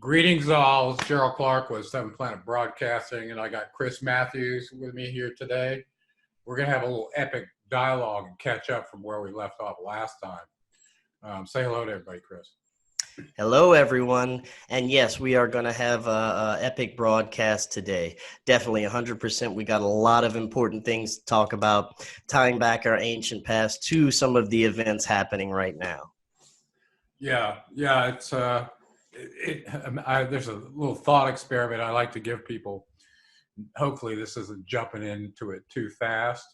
Greetings all. It's Gerald Clark with Seven Planet Broadcasting, and I got Chris Matthews with me here today. We're going to have a little epic dialogue and catch up from where we left off last time. Say hello to everybody, Chris. Hello, everyone. And yes, we are going to have a epic broadcast today. Definitely 100%. We got a lot of important things to talk about, tying back our ancient past to some of the events happening right now. Yeah. It's there's a little thought experiment I like to give people. Hopefully, this isn't jumping into it too fast.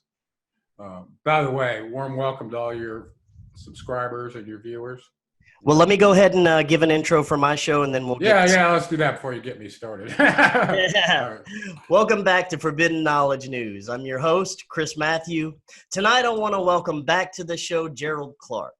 By the way, warm welcome to all your subscribers and your viewers. Well, let me go ahead and give an intro for my show, and then we'll get let's do that before you get me started. Right. Welcome back to Forbidden Knowledge News. I'm your host, Chris Matthew. Tonight, I want to welcome back to the show Gerald Clark.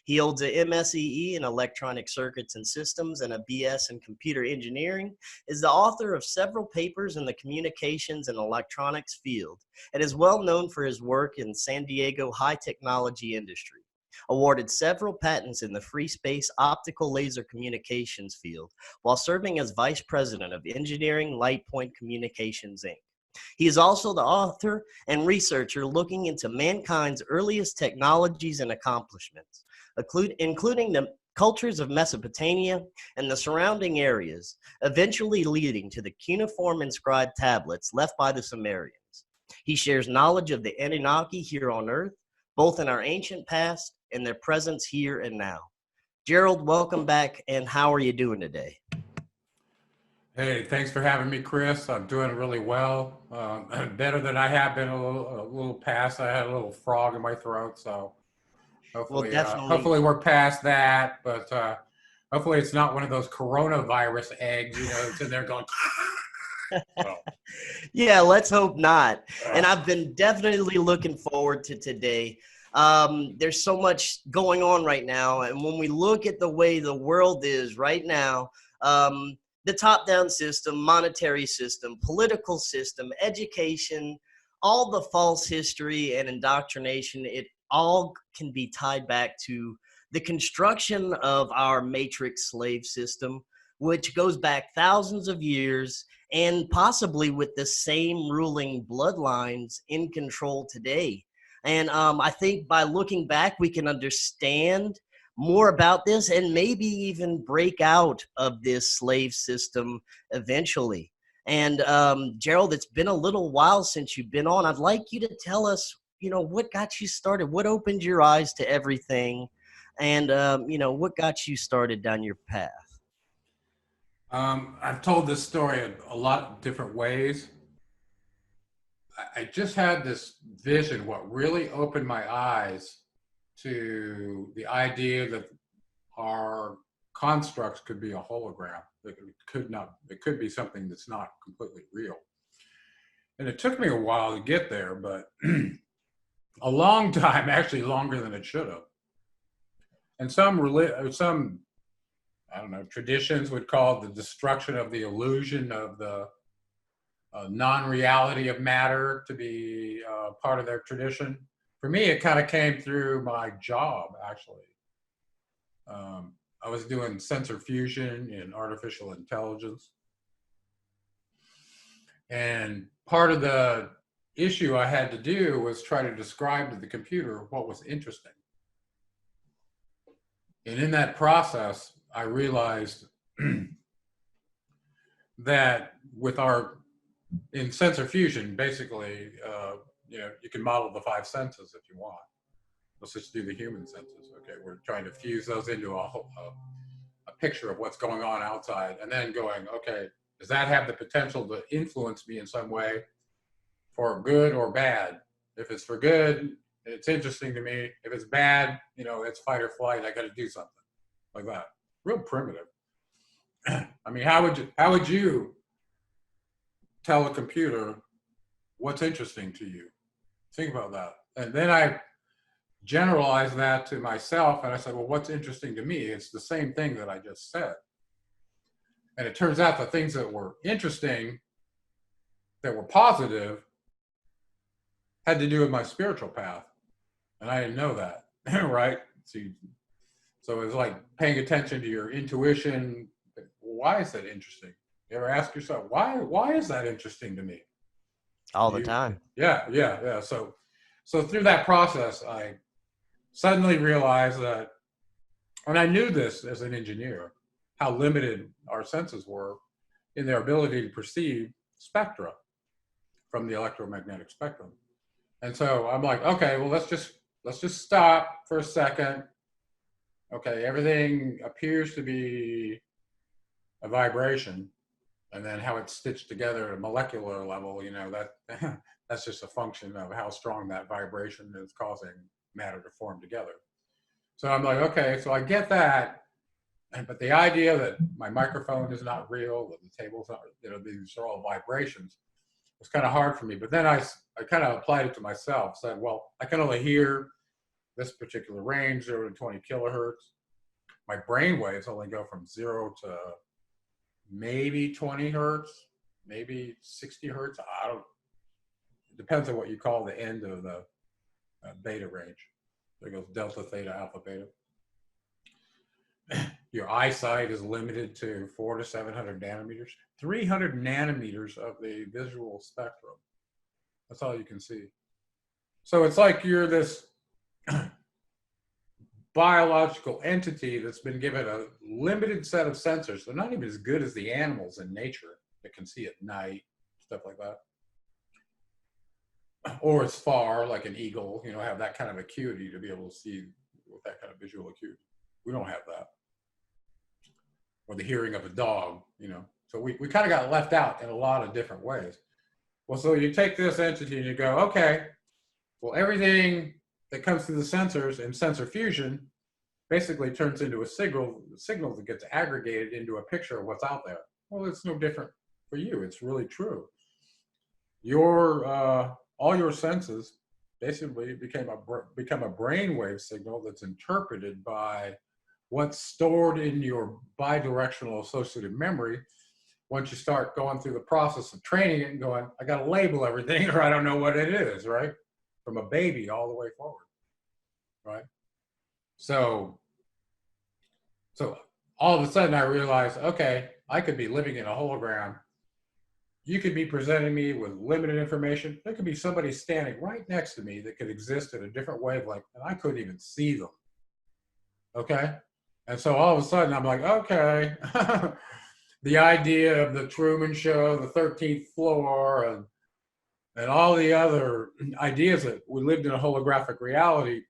He holds a MSEE in Electronic Circuits and Systems and a BS in Computer Engineering, is the author of several papers in the communications and electronics field, and is well known for his work in San Diego high technology industry. Awarded several patents in the free space optical laser communications field while serving as Vice President of Engineering LightPoint Communications, Inc. He is also the author and researcher looking into mankind's earliest technologies and accomplishments, including the cultures of Mesopotamia and the surrounding areas, eventually leading to the cuneiform inscribed tablets left by the Sumerians. He shares knowledge of the Anunnaki here on Earth, both in our ancient past and their presence here and now. Gerald, welcome back, and how are you doing today? Hey, thanks for having me, Chris. I'm doing really well. Better than I have been a little past. I had a little frog in my throat, so hopefully, hopefully we're past that. But hopefully it's not one of those coronavirus eggs, that's in there going. Yeah, let's hope not. And I've been definitely looking forward to today. There's so much going on right now. And when we look at the way the world is right now, the top-down system, monetary system, political system, education, all the false history and indoctrination, it all can be tied back to the construction of our matrix slave system, which goes back thousands of years and possibly with the same ruling bloodlines in control today. And I think by looking back, we can understand more about this and maybe even break out of this slave system eventually. And Gerald, it's been a little while since you've been on. I'd like you to tell us, what got you started? What opened your eyes to everything? And, what got you started down your path? I've told this story in a lot of different ways. I just had this vision. What really opened my eyes to the idea that our constructs could be a hologram. That it could be something that's not completely real. And it took me a while to get there, but a long time, actually longer than it should have. And some traditions would call it the destruction of the illusion of the non-reality of matter to be part of their tradition. For me, it kind of came through my job, actually. I was doing sensor fusion in artificial intelligence. And part of the issue I had to do was try to describe to the computer what was interesting. And in that process, I realized that in sensor fusion, basically, you can model the 5 senses if you want. Let's just do the human senses. Okay, we're trying to fuse those into a picture of what's going on outside, and then going, okay, does that have the potential to influence me in some way for good or bad? If it's for good, it's interesting to me. If it's bad, it's fight or flight. I got to do something like that. Real primitive. I mean, how would you tell a computer what's interesting to you? Think about that. And then I generalized that to myself, and I said, well, what's interesting to me? It's the same thing that I just said. And it turns out the things that were interesting, that were positive, had to do with my spiritual path. And I didn't know that, right? So it was like paying attention to your intuition. why is that interesting? You ever ask yourself, why is that interesting to me? All the time. Yeah. So through that process, I suddenly realized that, and I knew this as an engineer, how limited our senses were in their ability to perceive spectra from the electromagnetic spectrum. And so I'm like, okay, well, let's just stop for a second. Okay, everything appears to be a vibration, and then how it's stitched together at a molecular level, that that's just a function of how strong that vibration is causing matter to form together. So I'm like, okay, so I get that, but the idea that my microphone is not real, that the table's not, these are all vibrations, was kind of hard for me. But then I kind of applied it to myself, said, well, I can only hear this particular range, 0 to 20 kilohertz. My brain waves only go from 0 to maybe 20 hertz, maybe 60 hertz. It depends on what you call the end of the beta range. There goes delta, theta, alpha, beta. Your eyesight is limited to 400 to 700 nanometers, 300 nanometers of the visual spectrum. That's all you can see. So it's like you're this biological entity that's been given a limited set of sensors. They're not even as good as the animals in nature that can see at night, stuff like that. Or as far, like an eagle, have that kind of acuity to be able to see with that kind of visual acuity. We don't have that. Or the hearing of a dog, So we kind of got left out in a lot of different ways. Well, so you take this entity and you go, okay, well, everything that comes through the sensors in sensor fusion basically turns into a signal that gets aggregated into a picture of what's out there. Well, it's no different for you. It's really true. All your senses basically become a brainwave signal that's interpreted by what's stored in your bidirectional associative memory. Once you start going through the process of training it and going, I got to label everything or I don't know what it is, right? From a baby all the way forward, right? So all of a sudden I realized, okay, I could be living in a hologram. You could be presenting me with limited information. There could be somebody standing right next to me that could exist at a different wavelength, and I couldn't even see them. Okay? And so all of a sudden I'm like, okay, the idea of the Truman Show, the 13th floor, and all the other ideas that we lived in a holographic reality,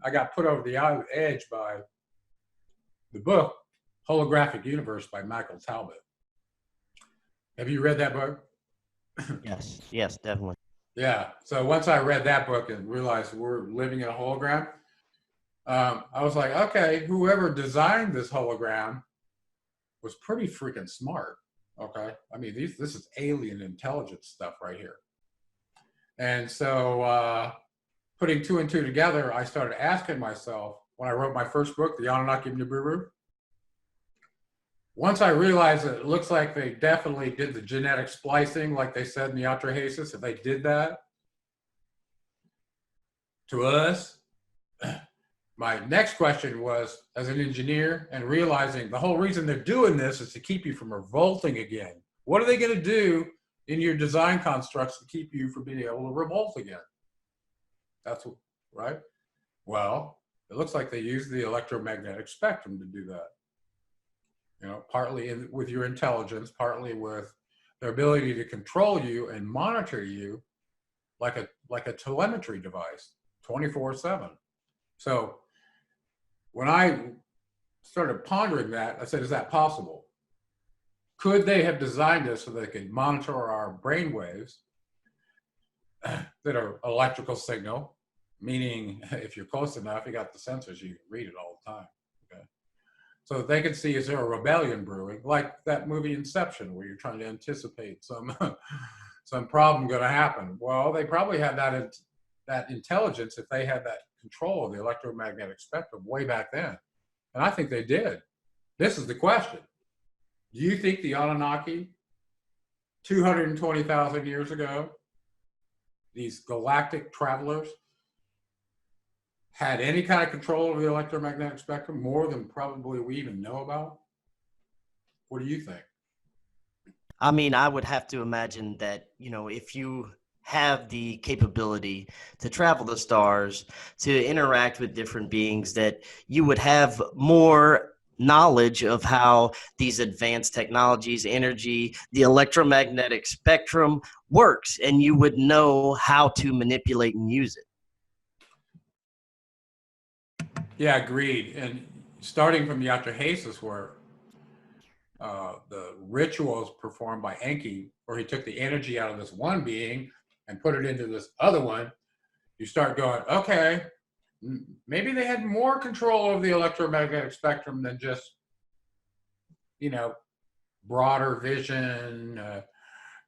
I got put over the edge by the book, Holographic Universe by Michael Talbot. Have you read that book? Yes, definitely. Yeah. So once I read that book and realized we're living in a hologram, I was like, okay, whoever designed this hologram was pretty freaking smart. Okay. I mean, this is alien intelligence stuff right here. And so putting two and two together, I started asking myself, when I wrote my first book, The Anunnaki of Nibiru, once I realized that it looks like they definitely did the genetic splicing, like they said in the Atrahasis, if they did that to us, my next question was, as an engineer and realizing the whole reason they're doing this is to keep you from revolting again. What are they going to do in your design constructs to keep you from being able to revolt again? That's what, right? Well, it looks like they use the electromagnetic spectrum to do that. Partly with your intelligence, partly with their ability to control you and monitor you like a telemetry device, 24/7. So when I started pondering that, I said, is that possible? Could they have designed this so they could monitor our brain waves that are electrical signal, meaning if you're close enough, you got the sensors, you can read it all the time. Okay. So they can see, is there a rebellion brewing, like that movie Inception, where you're trying to anticipate some problem going to happen. Well, they probably had that intelligence if they had that control of the electromagnetic spectrum way back then. And I think they did. This is the question. Do you think the Anunnaki, 220,000 years ago, these galactic travelers, had any kind of control over the electromagnetic spectrum more than probably we even know about? What do you think? I mean, I would have to imagine that, if you have the capability to travel the stars, to interact with different beings, that you would have more knowledge of how these advanced technologies, energy, the electromagnetic spectrum works, and you would know how to manipulate and use it. Yeah, agreed. And starting from the Atrahasis, where the rituals performed by Enki, where he took the energy out of this one being and put it into this other one, you start going, okay, maybe they had more control of the electromagnetic spectrum than just, you know, broader vision,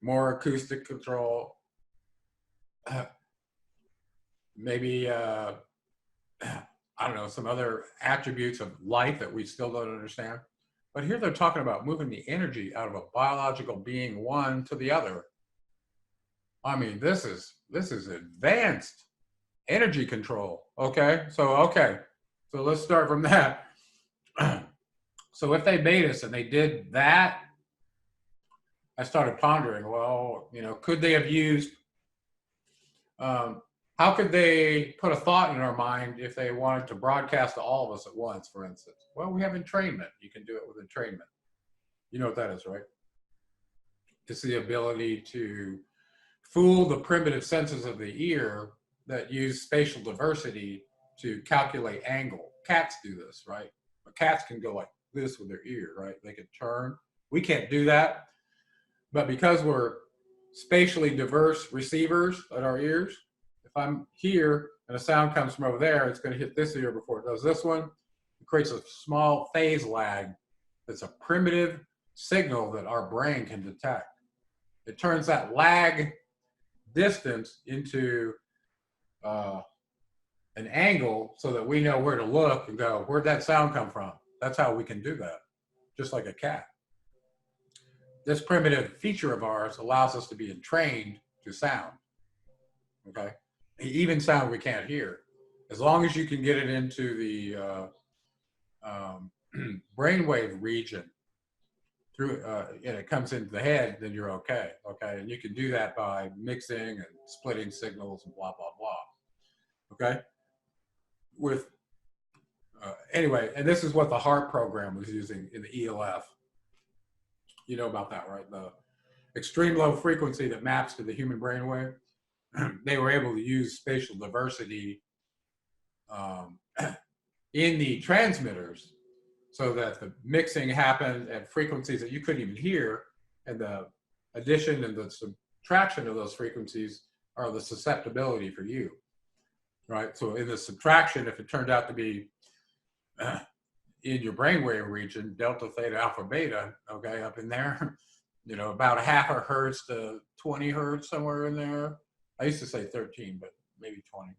more acoustic control. Maybe, I don't know, some other attributes of life that we still don't understand. But here they're talking about moving the energy out of a biological being one to the other. I mean, this is advanced energy control. Okay, so let's start from that. So if they made us and they did that, I started pondering. Well, could they have used? How could they put a thought in our mind if they wanted to broadcast to all of us at once, for instance? Well, we have entrainment. You can do it with entrainment. You know what that is, right? It's the ability to fool the primitive senses of the ear that use spatial diversity to calculate angle. Cats do this, right? But cats can go like this with their ear, right? They can turn. We can't do that. But because we're spatially diverse receivers at our ears, if I'm here and a sound comes from over there, it's going to hit this ear before it does this one. It creates a small phase lag that's a primitive signal that our brain can detect. It turns that lag distance into an angle so that we know where to look and go, where'd that sound come from? That's how we can do that, just like a cat. This primitive feature of ours allows us to be entrained to sound, okay? Even sound we can't hear. As long as you can get it into the brainwave region, through and it comes into the head, then you're okay. And you can do that by mixing and splitting signals and blah blah blah. Okay, with anyway, and this is what the HARP program was using in the ELF. You know about that, right? The extreme low frequency that maps to the human brainwave. They were able to use spatial diversity in the transmitters so that the mixing happened at frequencies that you couldn't even hear, and the addition and the subtraction of those frequencies are the susceptibility for you, right? So in the subtraction, if it turned out to be in your brainwave region, delta, theta, alpha, beta, okay, up in there, about a half a hertz to 20 hertz, somewhere in there. I used to say 13, but maybe 20.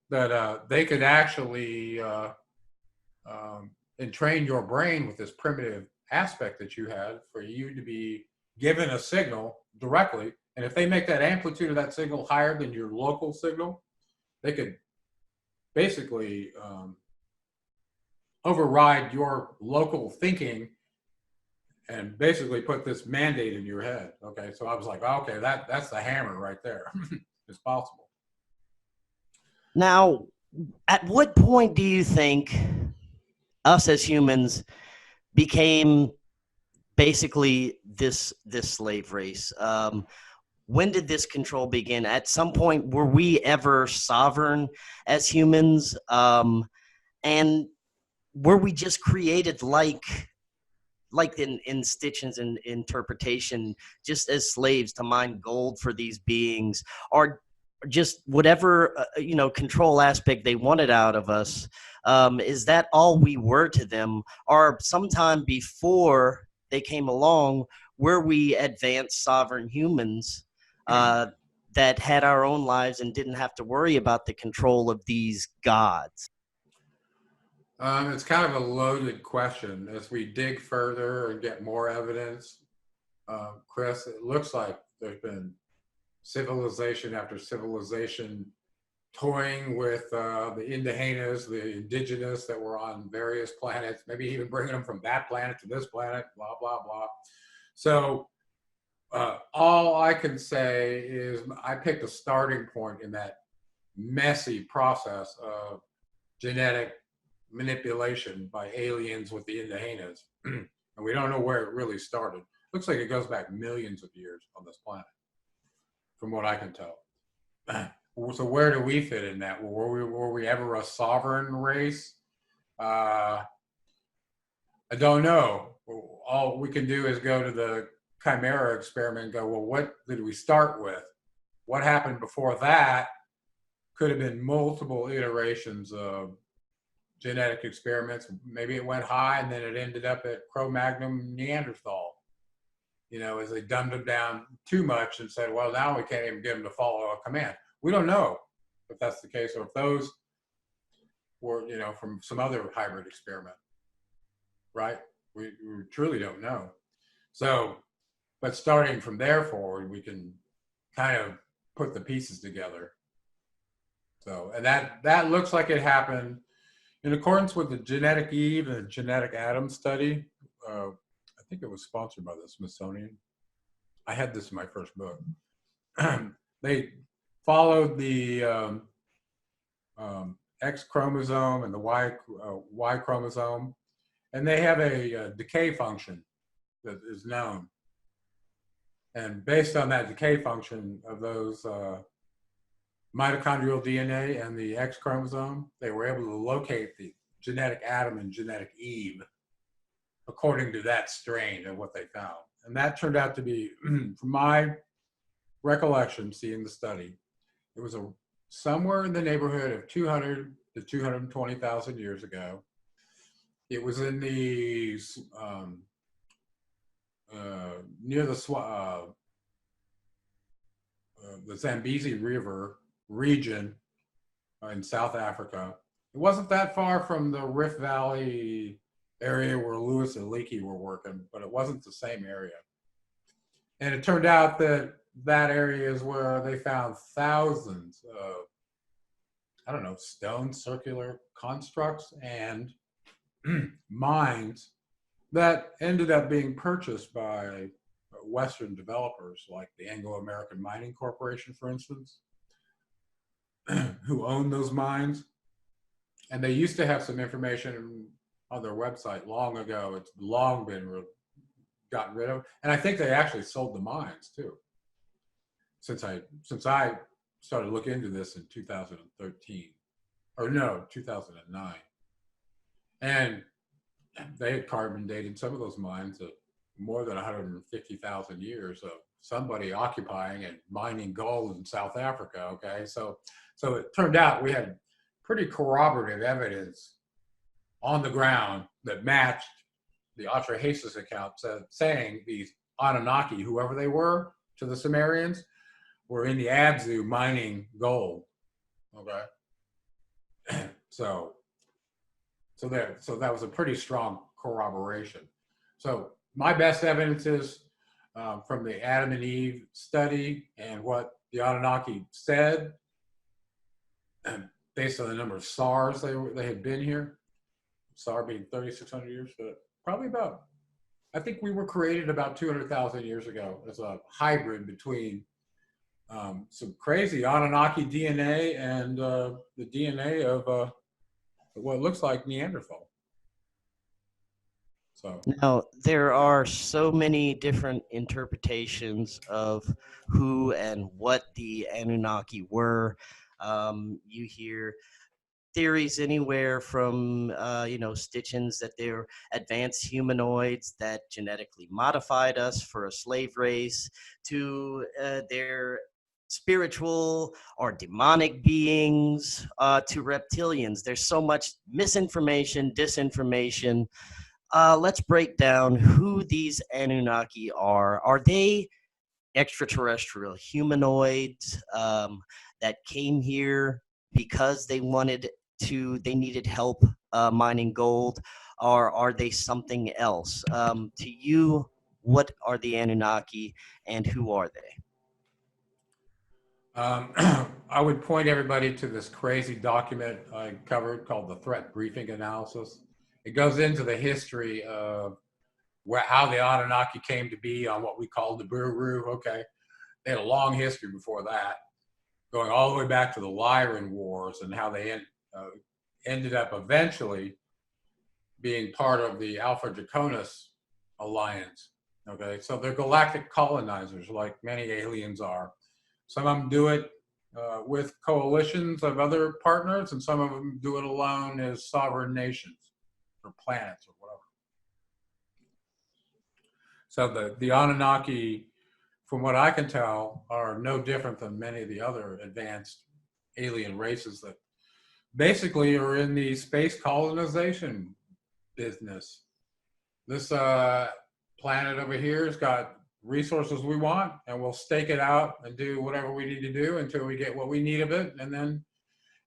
That they could actually entrain your brain with this primitive aspect that you had for you to be given a signal directly. And if they make that amplitude of that signal higher than your local signal, they could basically override your local thinking and basically put this mandate in your head. Okay, so I was like, okay, that's the hammer right there. It's possible. Now, at what point do you think us as humans became basically this slave race? When did this control begin? At some point, were we ever sovereign as humans? And were we just created like in Stitchin's interpretation, just as slaves to mine gold for these beings, or just whatever control aspect they wanted out of us? Is that all we were to them, or sometime before they came along, were we advanced sovereign humans that had our own lives and didn't have to worry about the control of these gods? It's kind of a loaded question. As we dig further and get more evidence, Chris, it looks like there's been civilization after civilization toying with the Indigenas, the indigenous that were on various planets, maybe even bringing them from that planet to this planet, blah, blah, blah. So all I can say is I picked a starting point in that messy process of genetic manipulation by aliens with the Indigenas. And we don't know where it really started. Looks like it goes back millions of years on this planet, from what I can tell. So where do we fit in that? Were we ever a sovereign race? I don't know. All we can do is go to the Chimera experiment and go, well, what did we start with? What happened before that? Could have been multiple iterations of genetic experiments. Maybe it went high and then it ended up at Cro-Magnon Neanderthal, as they dumbed them down too much and said, well, now we can't even get them to follow a command. We don't know if that's the case or if those were, from some other hybrid experiment, right? We truly don't know. So, but starting from there forward, we can kind of put the pieces together. So, and that looks like it happened in accordance with the Genetic Eve and the Genetic Adam study. I think it was sponsored by the Smithsonian. I had this in my first book. They followed the X chromosome and the Y chromosome, and they have a decay function that is known. And based on that decay function of those mitochondrial DNA and the X chromosome, they were able to locate the genetic Adam and genetic Eve according to that strain of what they found. And that turned out to be, from my recollection, seeing the study, it was somewhere in the neighborhood of 200 to 220,000 years ago. It was in the near the Zambezi River region in South Africa. It wasn't that far from the Rift Valley area where Lewis and Leakey were working, but it wasn't the same area. And it turned out that that area is where they found thousands of, stone circular constructs and mines that ended up being purchased by Western developers like the Anglo-American Mining Corporation, for instance, who own those mines. And they used to have some information on their website long ago. It's long been gotten rid of. And I think they actually sold the mines too. Since I started looking into this in 2013, or no, 2009. And they had carbon dated some of those mines of more than 150,000 years of somebody occupying and mining gold in South Africa, okay? So it turned out we had pretty corroborative evidence on the ground that matched the Atrahasis account saying these Anunnaki, whoever they were, to the Sumerians, were in the Abzu mining gold, okay? So that was a pretty strong corroboration. So my best evidence is from the Adam and Eve study and what the Anunnaki said, based on the number of SARs they had been here. SAR being 3,600 years, but probably about, I think we were created about 200,000 years ago as a hybrid between some crazy Anunnaki DNA and the DNA of what looks like Neanderthal. So now there are so many different interpretations of who and what the Anunnaki were. You hear theories anywhere from Stitchins that they're advanced humanoids that genetically modified us for a slave race, to their spiritual or demonic beings, to reptilians. There's so much misinformation, disinformation. Let's break down who these Anunnaki are. Are they extraterrestrial humanoids that came here because they needed help mining gold, or are they something else? To you, what are the Anunnaki and who are they? I would point everybody to this crazy document I covered called the Threat Briefing Analysis. It goes into the history of how the Anunnaki came to be on what we call the Nibiru. Okay, they had a long history before that, going all the way back to the Lyran Wars and how they ended up eventually being part of the Alpha Draconis alliance. Okay, so they're galactic colonizers, like many aliens are. Some of them do it with coalitions of other partners, and some of them do it alone as sovereign nations or planets or whatever. So the Anunnaki, from what I can tell, are no different than many of the other advanced alien races that basically are in the space colonization business. This planet over here has got resources we want, and we'll stake it out and do whatever we need to do until we get what we need of it, and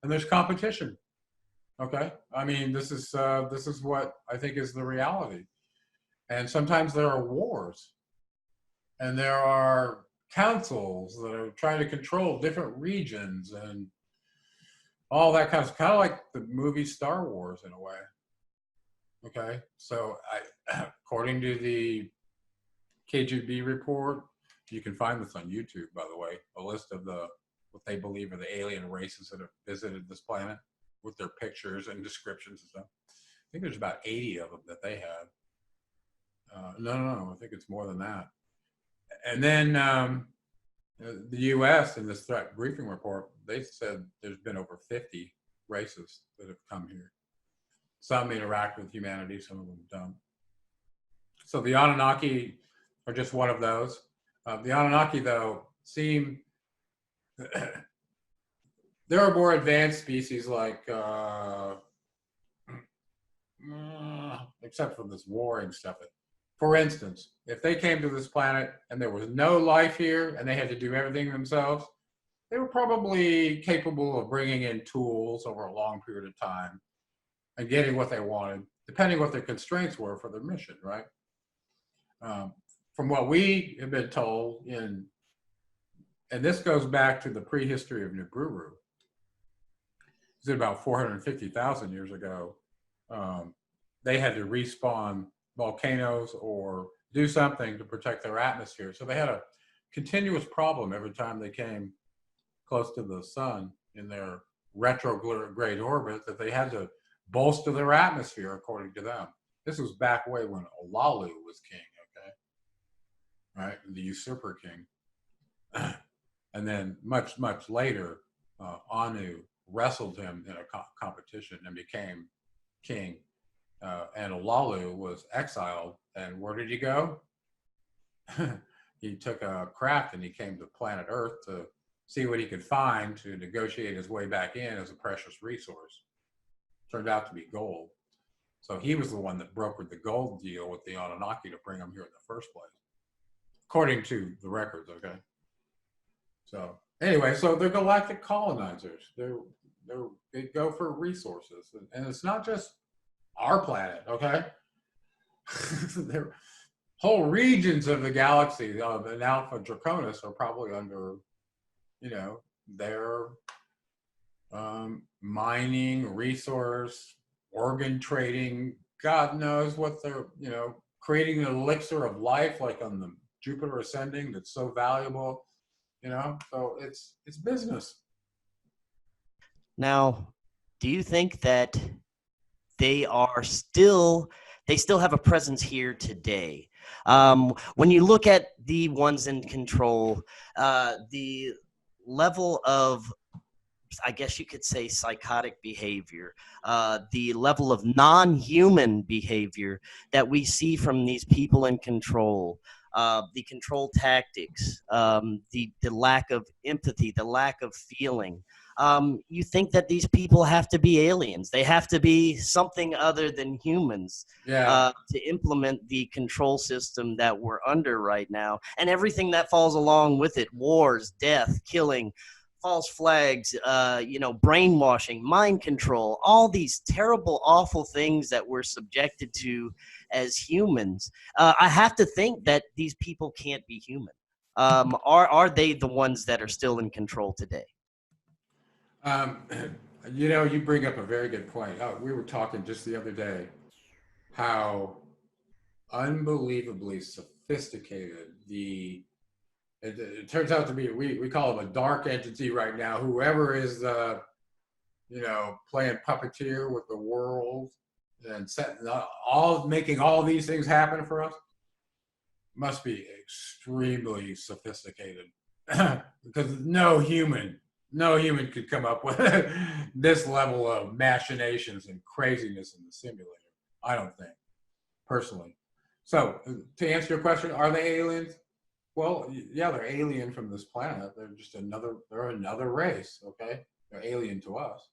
there's competition. Okay, I mean, this is what I think is the reality, and sometimes there are wars, and there are councils that are trying to control different regions and all that kind of like the movie Star Wars in a way. Okay, so according to the KGB report, you can find this on YouTube, by the way, a list of what they believe are the alien races that have visited this planet with their pictures and descriptions and stuff. I think there's about 80 of them that they have. No, I think it's more than that. And then the U.S. in this threat briefing report, they said there's been over 50 races that have come here. Some interact with humanity, some of them don't. So the Anunnaki are just one of those. The Anunnaki, though, seem there are more advanced species like, except for this warring stuff. For instance, if they came to this planet and there was no life here and they had to do everything themselves, they were probably capable of bringing in tools over a long period of time and getting what they wanted, depending what their constraints were for their mission, right? From what we have been told, and this goes back to the prehistory of Nibiru, it's about 450,000 years ago, they had to respawn volcanoes or do something to protect their atmosphere. So they had a continuous problem every time they came close to the sun in their retrograde orbit, that they had to bolster their atmosphere, according to them. This was back way when Olalu was king, okay? Right, the usurper king. And then much, much later, Anu wrestled him in a competition and became king. And Olalu was exiled, and where did he go? He took a craft and he came to planet Earth to see what he could find to negotiate his way back in as a precious resource. Turned out to be gold. So he was the one that brokered the gold deal with the Anunnaki to bring them here in the first place, according to the records, okay? So anyway, so they're galactic colonizers. They go for resources. And it's not just our planet, okay? There whole regions of the galaxy of an Alpha Draconis are probably under, their mining, resource, organ trading. God knows what they're, creating an elixir of life, like on the Jupiter Ascending, that's so valuable, So it's business. Now, do you think that they still have a presence here today? When you look at the ones in control, the level of, I guess you could say, psychotic behavior, the level of non-human behavior that we see from these people in control, the control tactics, the lack of empathy, the lack of feeling. You think that these people have to be aliens. They have to be something other than humans to implement the control system that we're under right now, and everything that falls along with it: wars, death, killing, false flags, brainwashing, mind control, all these terrible, awful things that we're subjected to as humans. I have to think that these people can't be human. Are they the ones that are still in control today? Um, you know, you bring up a very good point. We were talking just the other day how unbelievably sophisticated it turns out to be. We call him a dark entity right now. Whoever is playing puppeteer with the world and setting all making all these things happen for us must be extremely sophisticated because no human could come up with this level of machinations and craziness in the simulator. I don't think, personally. So, to answer your question, are they aliens? Well, yeah, they're alien from this planet. They're another race, okay? They're alien to us.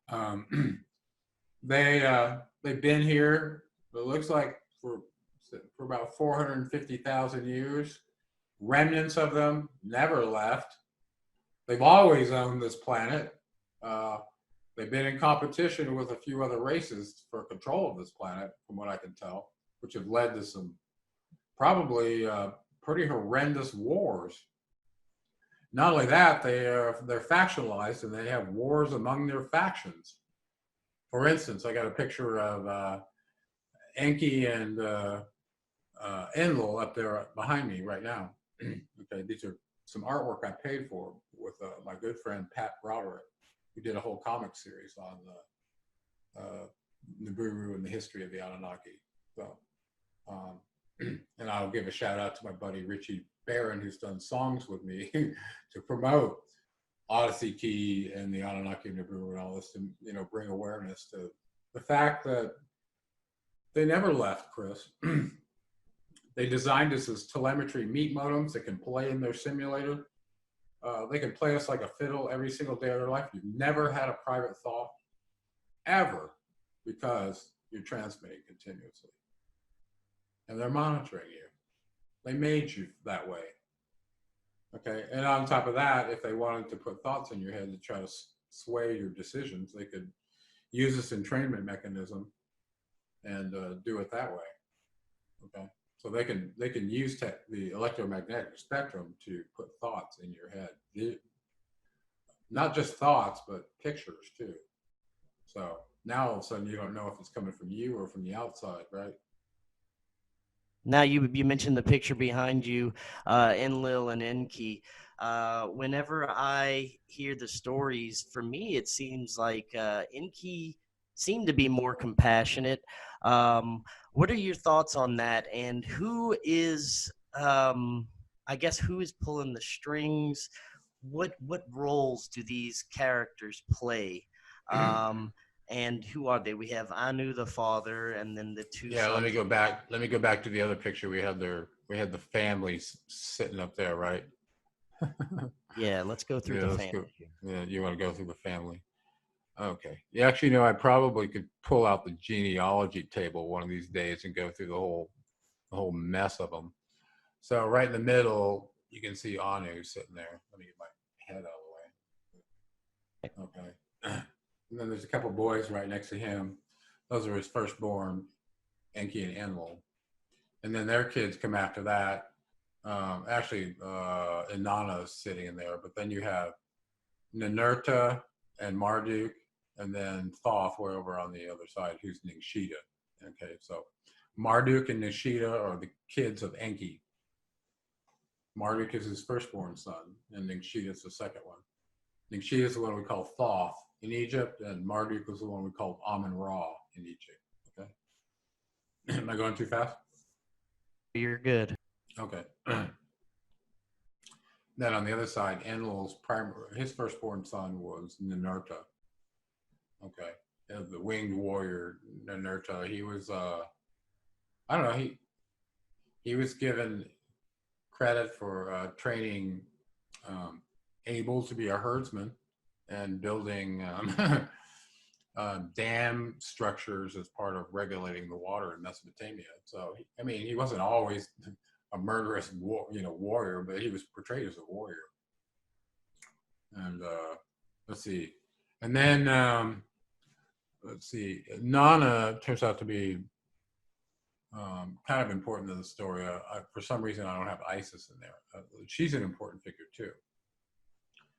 Um, they've been here. It looks like for about 450,000 years. Remnants of them never left. They've always owned this planet. Uh, they've been in competition with a few other races for control of this planet, from what I can tell, which have led to some probably pretty horrendous wars. Not only that, they're factionalized and they have wars among their factions. For instance, I got a picture of Enki and Enlil up there behind me right now. Okay, these are some artwork I paid for with my good friend Pat Broderick, who did a whole comic series on Nibiru and the history of the Anunnaki. So, and I'll give a shout out to my buddy Richie Barron, who's done songs with me to promote Odyssey Key and the Anunnaki and Nibiru and all this, to bring awareness to the fact that they never left, Chris. They designed us as telemetry meat modems that can play in their simulator. They can play us like a fiddle every single day of their life. You've never had a private thought, ever, because you're transmitting continuously. And they're monitoring you. They made you that way. Okay, and on top of that, if they wanted to put thoughts in your head to try to sway your decisions, they could use this entrainment mechanism and do it that way. Okay. So they can use the electromagnetic spectrum to put thoughts in your head, not just thoughts, but pictures too. So now all of a sudden you don't know if it's coming from you or from the outside, right? Now you mentioned the picture behind you, Enlil and Enki. Whenever I hear the stories, for me it seems like Enki seemed to be more compassionate. What are your thoughts on that? And who is, I guess, who is pulling the strings? What roles do these characters play? And who are they? We have Anu the father, and then the two Yeah, let me sons. go back. Let me go back to the other picture. We had the families sitting up there, right? Yeah, let's go through Yeah, the let's go. family here. Yeah, you want to go through the family? Okay. You actually know I probably could pull out the genealogy table one of these days and go through the whole mess of them. So right in the middle, you can see Anu sitting there. Let me get my head out of the way. Okay. And then there's a couple boys right next to him. Those are his firstborn, Enki and Enlil. And then their kids come after that. Inanna is sitting in there, but then you have Ninurta and Marduk, and then Thoth way over on the other side, who's Ningshita. Okay, so Marduk and Ningshita are the kids of Enki. Marduk is his firstborn son, and Ningshita is the second one. Ningshita is the one we call Thoth in Egypt, and Marduk was the one we called Amun Ra in Egypt. Okay, am I going too fast? You're good. Okay. Then on the other side, his firstborn son was Ninurta. Okay, the winged warrior Ninurta. He was I don't know. He was given credit for training Abel to be a herdsman and building dam structures as part of regulating the water in Mesopotamia. So he wasn't always a murderous warrior, but he was portrayed as a warrior. And let's see, and then let's see, Nana turns out to be kind of important to the story. For some reason, I don't have Isis in there. She's an important figure too.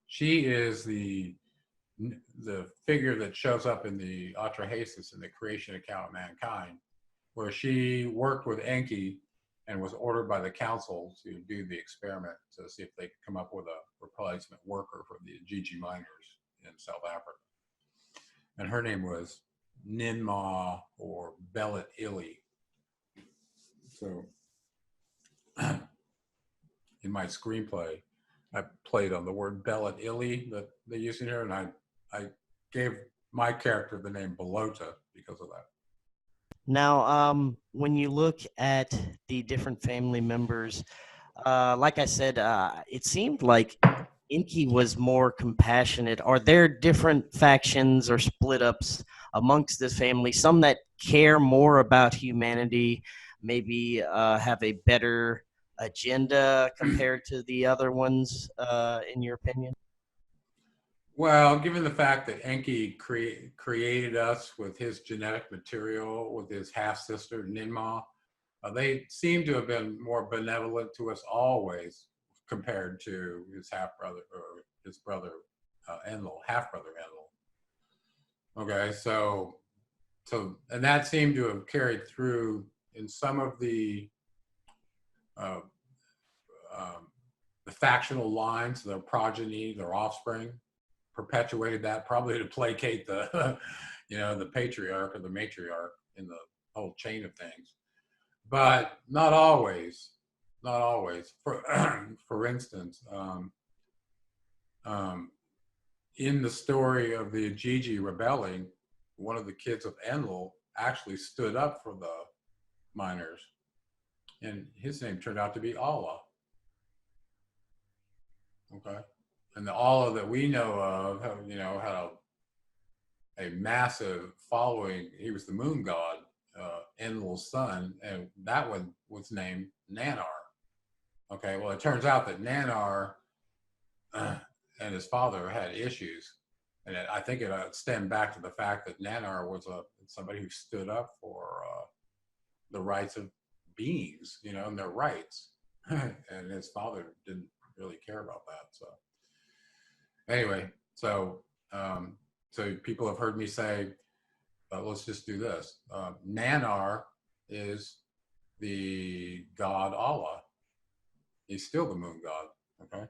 She is the figure that shows up in the Atrahasis in the creation account of mankind, where she worked with Enki and was ordered by the council to do the experiment to see if they could come up with a replacement worker for the Gigi miners in South Africa. And her name was Ninmah or Belit Ili. So in my screenplay, I played on the word Belit Ili that they use in here, and I gave my character the name Belota because of that. Now, when you look at the different family members, like I said, it seemed like Inky was more compassionate. Are there different factions or split ups amongst this family? Some that care more about humanity, maybe have a better agenda compared to the other ones, in your opinion? Well, given the fact that Enki created us with his genetic material, with his half sister Ninmah, they seem to have been more benevolent to us always compared to his half brother or his brother Enlil, half brother Enlil. Okay, and that seemed to have carried through in some of uh, the factional lines, their progeny, their offspring, perpetuated that probably to placate the, the patriarch or the matriarch in the whole chain of things, but not always. Not always. For instance, in the story of the Gigi rebelling, one of the kids of Enlil actually stood up for the miners, and his name turned out to be Allah. Okay, and the Allah that we know of, had a massive following. He was the moon god, Enlil's son, and that one was named Nanar. Okay, well, it turns out that Nanar and his father had issues, and I think it stemmed back to the fact that Nanar was somebody who stood up for the rights of beings, and their rights, and his father didn't really care about that. So anyway, so people have heard me say, let's just do this. Nanar is the god Allah. He's still the moon god, okay?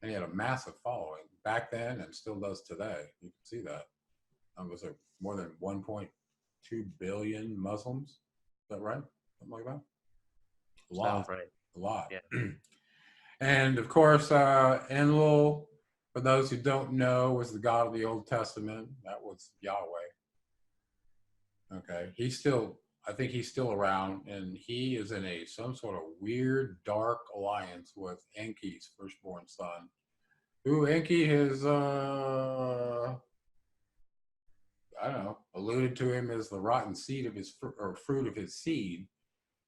And he had a massive following back then and still does today. You can see that. Was there more than 1.2 billion Muslims? Is that right? Something like that? A lot. Sounds right. A lot. Yeah. And of course, Enlil, for those who don't know, was the God of the Old Testament. That was Yahweh. Okay. I think he's still around, and he is in some sort of weird, dark alliance with Enki's firstborn son, who Enki has, I don't know, alluded to him as the rotten seed of his or fruit of his seed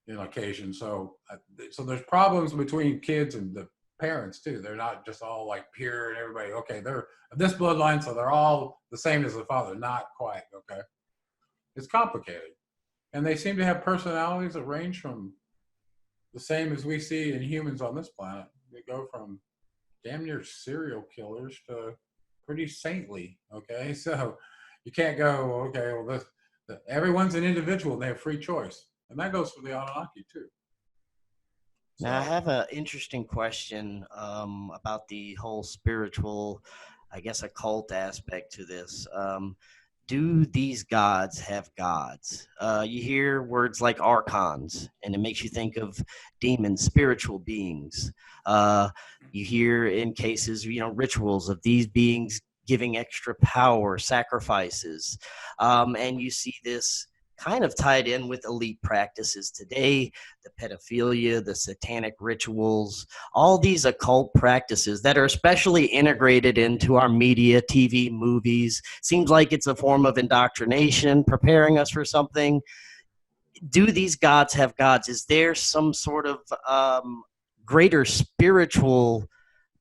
in occasion. So there's problems between kids and the parents too. They're not just all like pure and everybody. Okay, they're this bloodline, so they're all the same as the father. Not quite. Okay, it's complicated, and they seem to have personalities that range from the same as we see in humans on this planet. They go from damn near serial killers to pretty saintly. Okay, so you can't go, okay, well, everyone's an individual and they have free choice. And that goes for the Anunnaki too. Now, I have an interesting question about the whole spiritual, I guess, occult aspect to this. Do these gods have gods? You hear words like archons, and it makes you think of demons, spiritual beings. You hear in cases, rituals of these beings giving extra power, sacrifices. And you see this kind of tied in with elite practices today, the pedophilia, the satanic rituals, all these occult practices that are especially integrated into our media, TV, movies. Seems like it's a form of indoctrination, preparing us for something. Do these gods have gods? Is there some sort of greater spiritual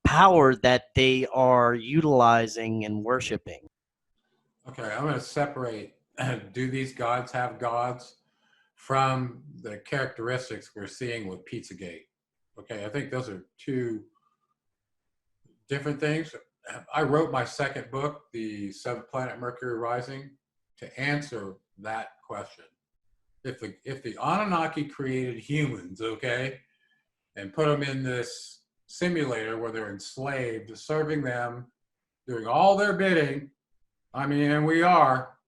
power that they are utilizing and worshiping? Okay, I'm going to separate do these gods have gods from the characteristics we're seeing with Pizzagate. Okay, I think those are two different things. I wrote my second book, The Seventh Planet Mercury Rising, to answer that question. If the Anunnaki created humans, okay, and put them in this simulator where they're enslaved, serving them, doing all their bidding, I mean, and we are,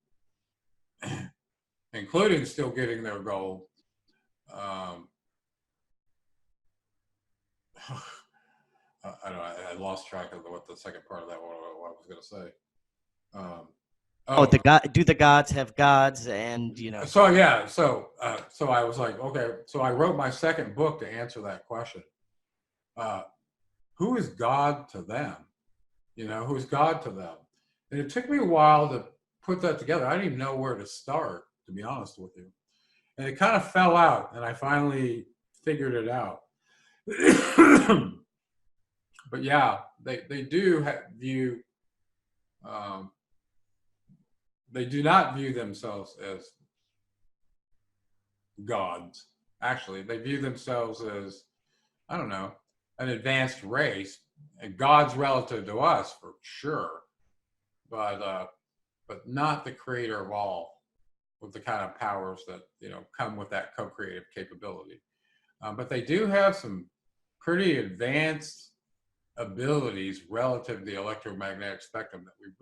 including still getting their gold. I don't know, I lost track of what the second part of that, what I was going to say. Oh, the god. Do the gods have gods? And So yeah, so I was like, okay. So I wrote my second book to answer that question. Who is God to them? Who's God to them? And it took me a while to put that together. I didn't even know where to start, to be honest with you. And it kind of fell out, and I finally figured it out. But yeah, they do view. They do not view themselves as gods. Actually, they view themselves as, I don't know, an advanced race. And God's relative to us for sure, but not the creator of all, with the kind of powers that come with that co-creative capability. But they do have some pretty advanced abilities relative to the electromagnetic spectrum that we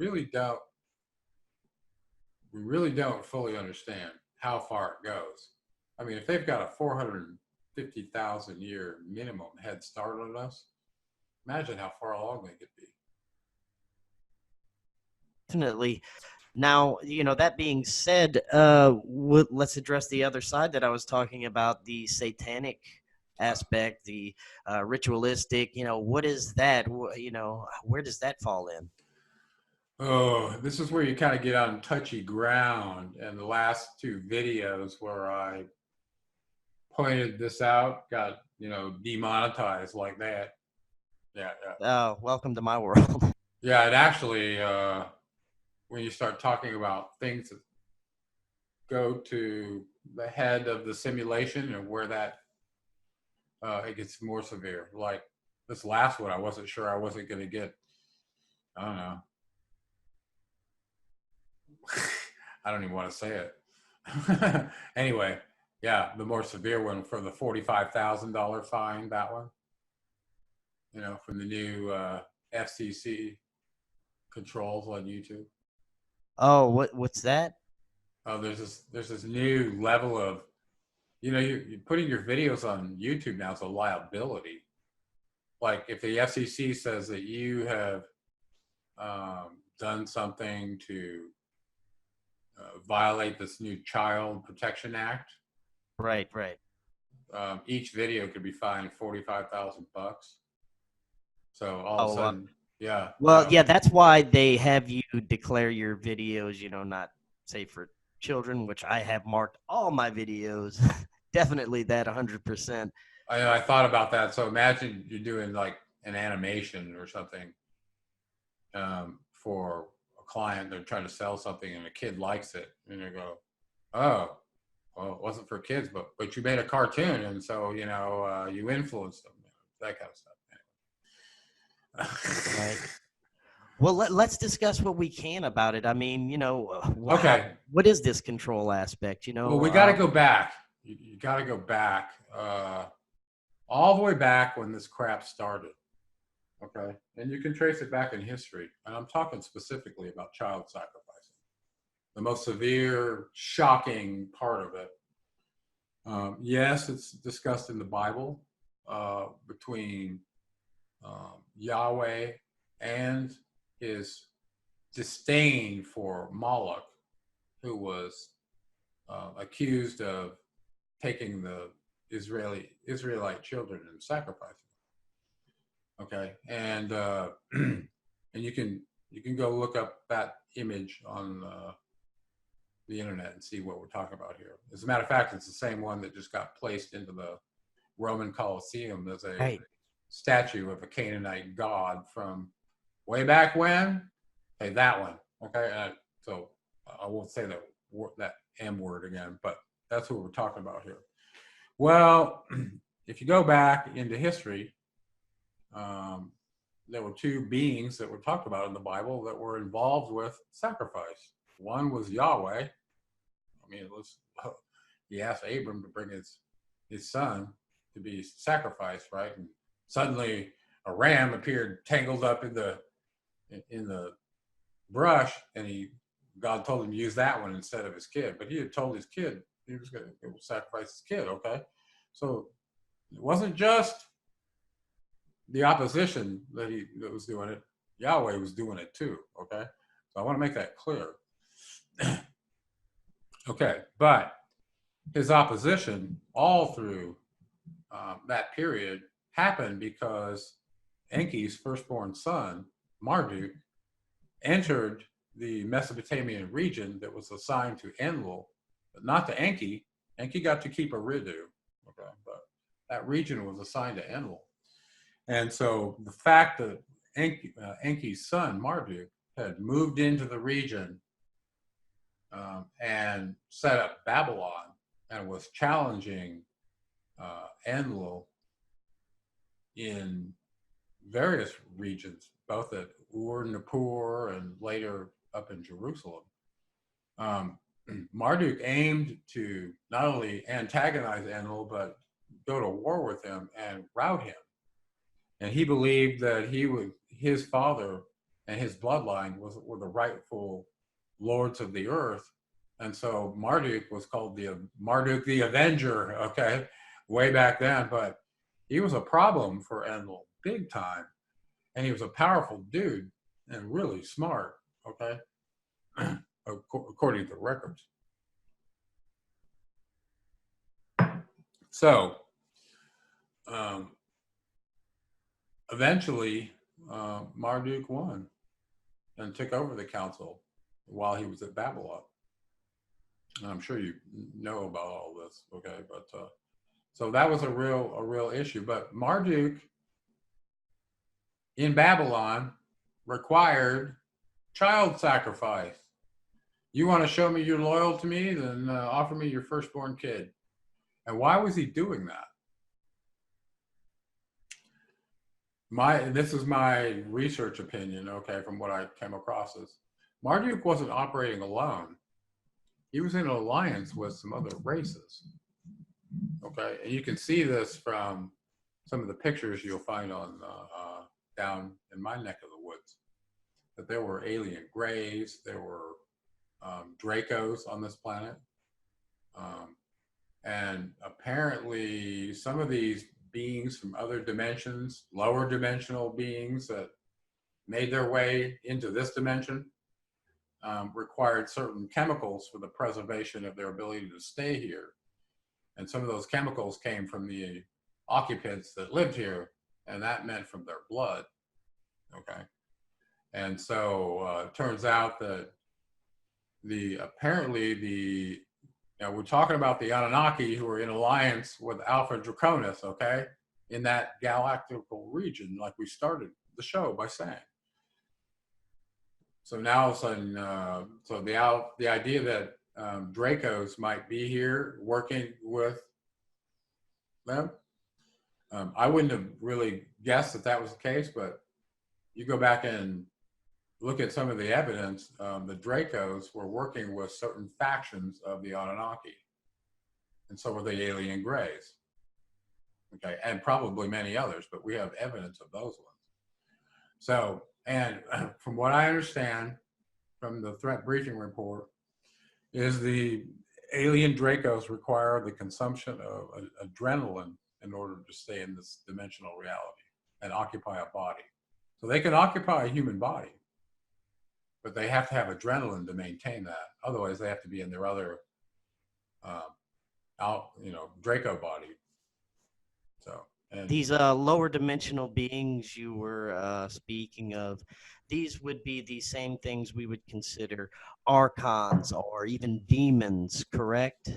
really don't fully understand how far it goes. I mean, if they've got a 450,000 year minimum head start on us, imagine how far along they could be. Definitely. Now, that being said, let's address the other side that I was talking about, the satanic aspect, the ritualistic. What is that? Where does that fall in? Oh, this is where you kind of get on touchy ground. And the last two videos where I pointed this out got, demonetized like that. Yeah, yeah. Welcome to my world. Yeah, it actually, when you start talking about things that go to the head of the simulation and where that it gets more severe. Like this last one, I wasn't sure I wasn't going to get, I don't know. I don't even want to say it. Anyway, yeah, the more severe one for the $45,000 fine, that one, from the new FCC controls on YouTube. Oh, what's that? Oh, there's this new level of, you're putting your videos on YouTube now is a liability. Like if the FCC says that you have done something to violate this new Child Protection Act, Right. each video could be fined $45,000. So all of a Oh, sudden, yeah. well, yeah, that's why they have you declare your videos, not safe for children, which I have marked all my videos. Definitely that 100%. I thought about that. So imagine you're doing like an animation or something for a client. They're trying to sell something, and a kid likes it, and they go, "Oh, well, it wasn't for kids, but you made a cartoon, and so you influenced them, that kind of stuff." Right. Well, let's discuss what we can about it. I mean, Okay. what is this control aspect? Well, we got to go back. You got to go back, all the way back when this crap started. Okay, and you can trace it back in history. And I'm talking specifically about child sacrificing, the most severe, shocking part of it. Yes, it's discussed in the Bible between Yahweh and his disdain for Moloch, who was accused of taking the Israelite children and sacrificing. Okay, and and you can go look up that image on the internet and see what we're talking about here. As a matter of fact, it's the same one that just got placed into the Roman Colosseum as a statue of a Canaanite god from way back when. Hey, that one. Okay, so I won't say that M word again, but that's what we're talking about here. Well, if you go back into history, there were two beings that were talked about in the Bible that were involved with sacrifice. One was Yahweh. I mean, he asked Abram to bring his son to be sacrificed, right? And suddenly a ram appeared tangled up in the brush, and God told him to use that one instead of his kid. But he had told his kid he was going to sacrifice his kid. Okay, so it wasn't just the opposition that was doing it. Yahweh was doing it too. Okay, so I want to make that clear. Okay, but his opposition all through that period happened because Enki's firstborn son, Marduk, entered the Mesopotamian region that was assigned to Enlil, but not to Enki. Enki got to keep Eridu, okay, but that region was assigned to Enlil. And so the fact that Enki's son, Marduk, had moved into the region and set up Babylon and was challenging Enlil in various regions, both at Ur, Nippur, and later up in Jerusalem. Marduk aimed to not only antagonize Enlil, but go to war with him and rout him. And he believed that his father and his bloodline were the rightful lords of the earth. And so Marduk was called Marduk the Avenger, okay, way back then. But he was a problem for Enlil, big time. And he was a powerful dude and really smart, okay, according to records. So eventually Marduk won and took over the council while he was at Babylon. And I'm sure you know about all this, okay? But so that was a real issue. But Marduk in Babylon required child sacrifice. You want to show me you're loyal to me, then offer me your firstborn kid. And why was he doing that? This is my research opinion, okay, from what I came across is Marduk wasn't operating alone. He was in an alliance with some other races, okay? And you can see this from some of the pictures you'll find on down in my neck of the woods, that there were alien grays, there were Dracos on this planet. And apparently some of these beings from other dimensions, lower dimensional beings that made their way into this dimension, required certain chemicals for the preservation of their ability to stay here. And some of those chemicals came from the occupants that lived here, and that meant from their blood, okay? And so it turns out that apparently we're talking about the Anunnaki who are in alliance with Alpha Draconis, okay, in that galactical region, like we started the show by saying. So now all of a sudden, so the idea that Dracos might be here working with them, I wouldn't have really guessed that was the case, but you go back and look at some of the evidence, the Dracos were working with certain factions of the Anunnaki, and so were the alien grays, okay, and probably many others, but we have evidence of those ones. So, and from what I understand from the threat briefing report, is the alien Dracos require the consumption of adrenaline in order to stay in this dimensional reality and occupy a body. So they can occupy a human body, but they have to have adrenaline to maintain that. Otherwise, they have to be in their other, Draco body. So, and These lower dimensional beings you were speaking of, these would be the same things we would consider archons or even demons, correct?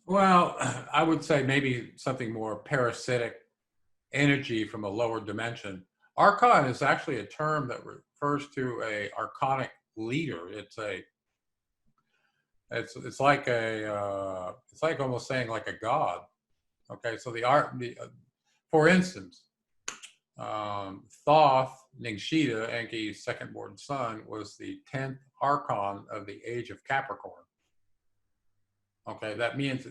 well, I would say maybe something more parasitic energy from a lower dimension. Archon is actually a term that refers to a archonic leader. It's like it's like almost saying like a god. Okay, so for instance, Thoth Ningshita, Enki's second-born son, was the 10th archon of the age of Capricorn. Okay, that means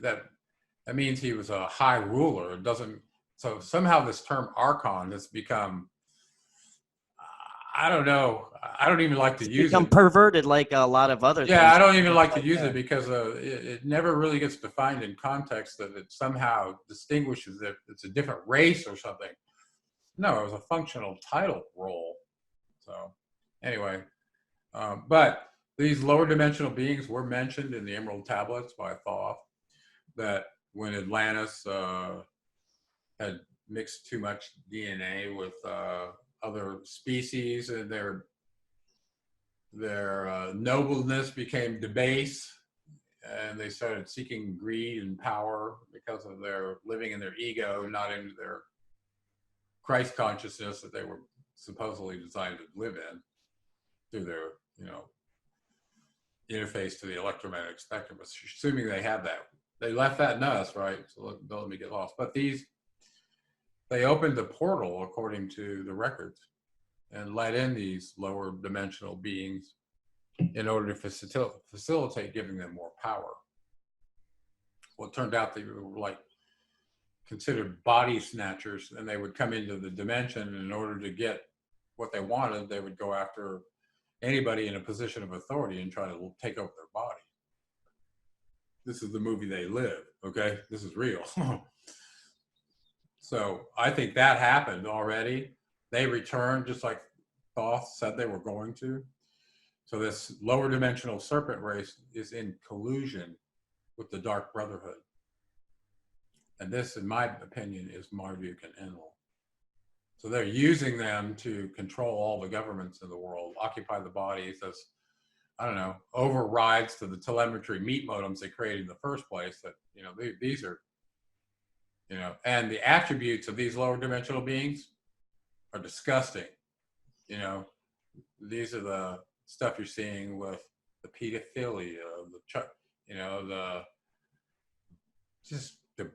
he was a high ruler. It doesn't. So somehow this term archon has become, I don't know. I don't even like to use Become it. perverted like a lot of other things. Yeah, I don't even like to use it because it never really gets defined in context that it somehow distinguishes that it's a different race or something. No, it was a functional title role. So anyway, but these lower dimensional beings were mentioned in the Emerald Tablets by Thoth, that when Atlantis had mixed too much DNA with other species, and their nobleness became debased, and they started seeking greed and power because of their living in their ego, not in their Christ consciousness that they were supposedly designed to live in through their, interface to the electromagnetic spectrum. Assuming they had that, they left that in us, right? So don't let me get lost. But they opened the portal according to the records and let in these lower dimensional beings in order to facilitate giving them more power. Well, it turned out they were like considered body snatchers, and they would come into the dimension, and in order to get what they wanted, they would go after anybody in a position of authority and try to take over their body. This is the movie They Live, okay? This is real. So I think that happened already. They returned just like Thoth said they were going to. So this lower dimensional serpent race is in collusion with the Dark Brotherhood. And this, in my opinion, is Marduk and Enlil. So they're using them to control all the governments in the world, occupy the bodies as, I don't know, overrides to the telemetry meat modems they created in the first place. That, these are, and the attributes of these lower dimensional beings are disgusting. These are the stuff you're seeing with the pedophilia, just the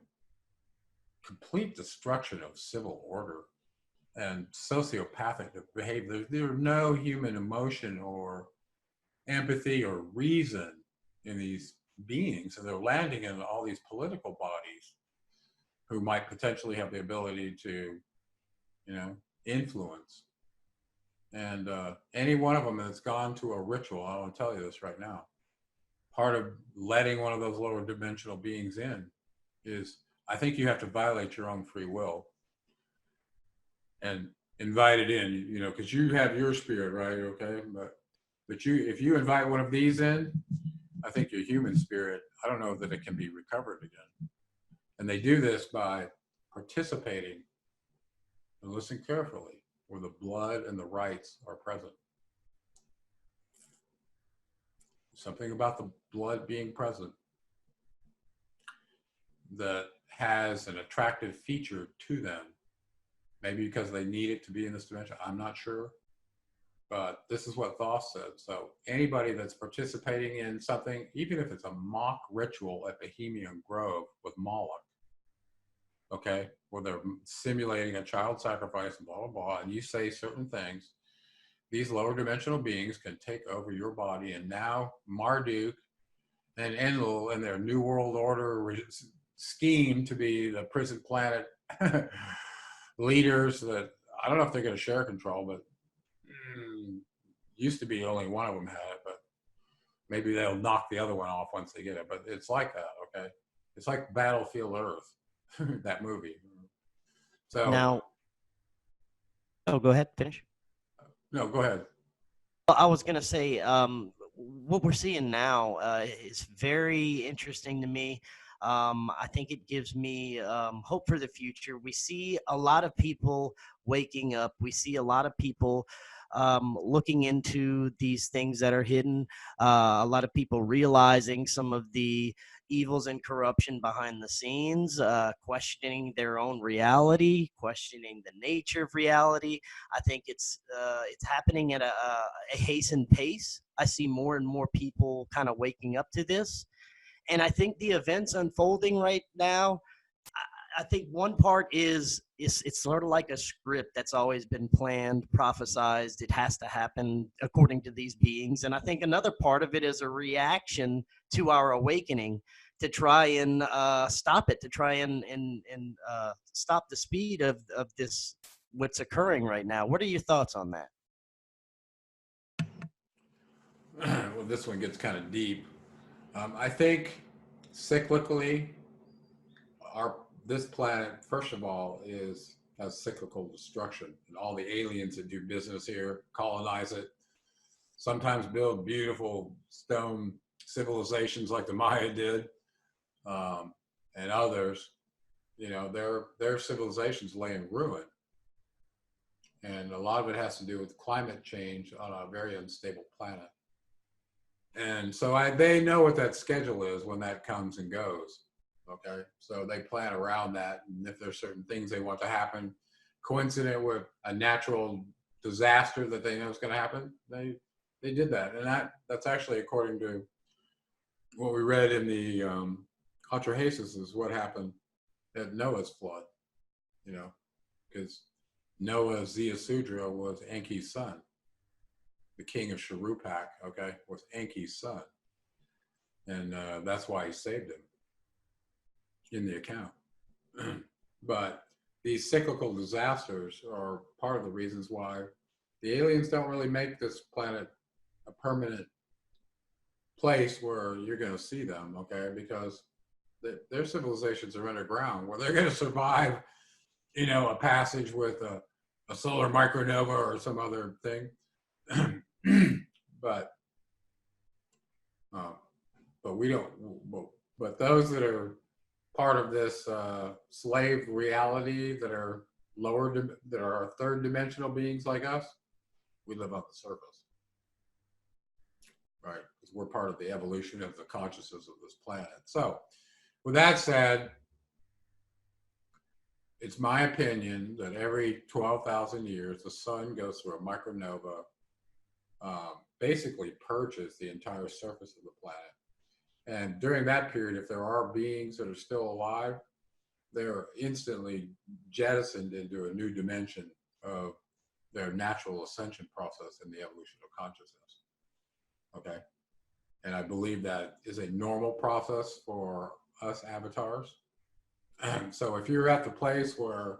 complete destruction of civil order and sociopathic behavior. There's no human emotion or empathy or reason in these beings, and they're landing in all these political bodies who might potentially have the ability to, influence. And any one of them that's gone to a ritual, I want to tell you this right now, part of letting one of those lower dimensional beings in is, I think you have to violate your own free will and invite it in, because you have your spirit, right? Okay. But if you invite one of these in, I think your human spirit, I don't know that it can be recovered again. And they do this by participating, and listen carefully, where the blood and the rites are present. Something about the blood being present that has an attractive feature to them. Maybe because they need it to be in this dimension. I'm not sure. But this is what Thoth said. So anybody that's participating in something, even if it's a mock ritual at Bohemian Grove with Moloch, okay, where they're simulating a child sacrifice and blah, blah, blah, and you say certain things, these lower dimensional beings can take over your body. And now Marduk and Enlil and their New World Order scheme to be the prison planet leaders that, I don't know if they're going to share control, but used to be only one of them had it, but maybe they'll knock the other one off once they get it. But it's like that, okay? It's like Battlefield Earth, that movie. So now, go ahead, finish. No, go ahead. I was going to say, what we're seeing now is very interesting to me. I think it gives me hope for the future. We see a lot of people waking up. We see a lot of people looking into these things that are hidden. A lot of people realizing some of the evils and corruption behind the scenes, questioning their own reality, questioning the nature of reality. I think it's happening at a hastened pace. I see more and more people kind of waking up to this. And I think the events unfolding right now, I think one part is it's sort of like a script that's always been planned, prophesized. It has to happen according to these beings. And I think another part of it is a reaction to our awakening to try and stop it, to try and stop the speed of this, what's occurring right now. What are your thoughts on that? Well, this one gets kind of deep. I think cyclically, this planet, first of all, has cyclical destruction, and all the aliens that do business here colonize it. Sometimes build beautiful stone civilizations like the Maya did, and others. Their civilizations lay in ruin, and a lot of it has to do with climate change on a very unstable planet. And so they know what that schedule is when that comes and goes. Okay, so they plan around that, and if there's certain things they want to happen, coincident with a natural disaster that they know is going to happen, they did that, and that's actually according to what we read in the Atrahasis is what happened at Noah's flood. Because Noah Ziusudra was Enki's son, the king of Shuruppak. Okay, was Enki's son, and that's why he saved him in the account. But these cyclical disasters are part of the reasons why the aliens don't really make this planet a permanent place where you're going to see them, okay? Because their civilizations are underground where they're going to survive, a passage with a solar micronova or some other thing. but we don't, but those that are part of this slave reality that are that are third dimensional beings like us, we live on the surface, right? Because we're part of the evolution of the consciousness of this planet. So with that said, it's my opinion that every 12,000 years, the sun goes through a micronova, basically purges the entire surface of the planet. And during that period, if there are beings that are still alive, they're instantly jettisoned into a new dimension of their natural ascension process in the evolution of consciousness. Okay? And I believe that is a normal process for us avatars. So if you're at the place where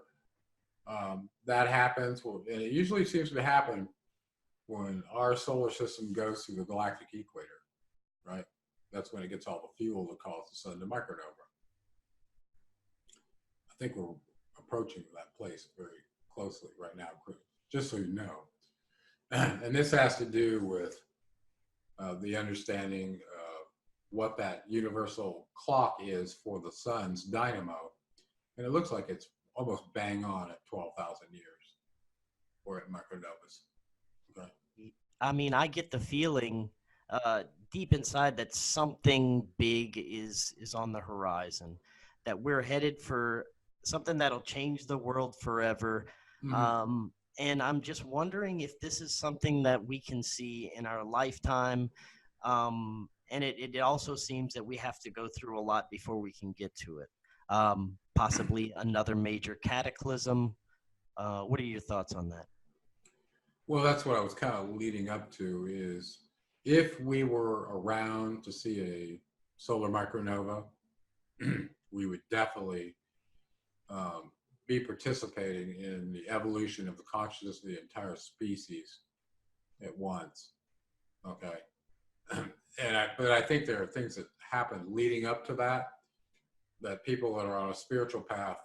that happens, and it usually seems to happen when our solar system goes through the galactic equator, right? That's when it gets all the fuel that causes the sun to micronova. I think we're approaching that place very closely right now, just so you know. And this has to do with the understanding of what that universal clock is for the sun's dynamo. And it looks like it's almost bang on at 12,000 years or at micronovas. Okay. I mean, I get the feeling deep inside that something big is on the horizon, that we're headed for something that'll change the world forever. Mm-hmm. And I'm just wondering if this is something that we can see in our lifetime. And it also seems that we have to go through a lot before we can get to it. Possibly another major cataclysm. What are your thoughts on that? Well, that's what I was kind of leading up to, is if we were around to see a solar micronova, we would definitely be participating in the evolution of the consciousness of the entire species at once. Okay. But I think there are things that happen leading up to that people that are on a spiritual path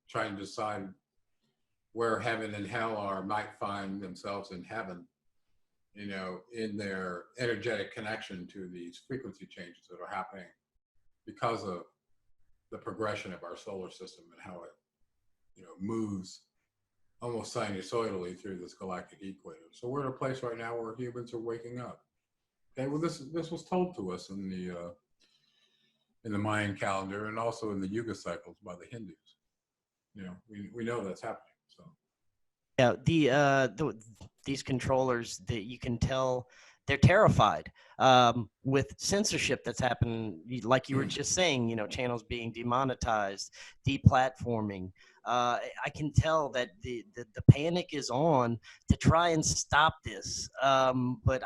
trying to decide where heaven and hell are might find themselves in heaven, in their energetic connection to these frequency changes that are happening because of the progression of our solar system and how it, moves almost sinusoidally through this galactic equator. So we're at a place right now where humans are waking up. Okay, well, this was told to us in the Mayan calendar and also in the Yuga cycles by the Hindus. We know that's happening. So yeah, these controllers, that you can tell they're terrified with censorship that's happening, like you were just saying, channels being demonetized, deplatforming. I can tell that the panic is on to try and stop this. But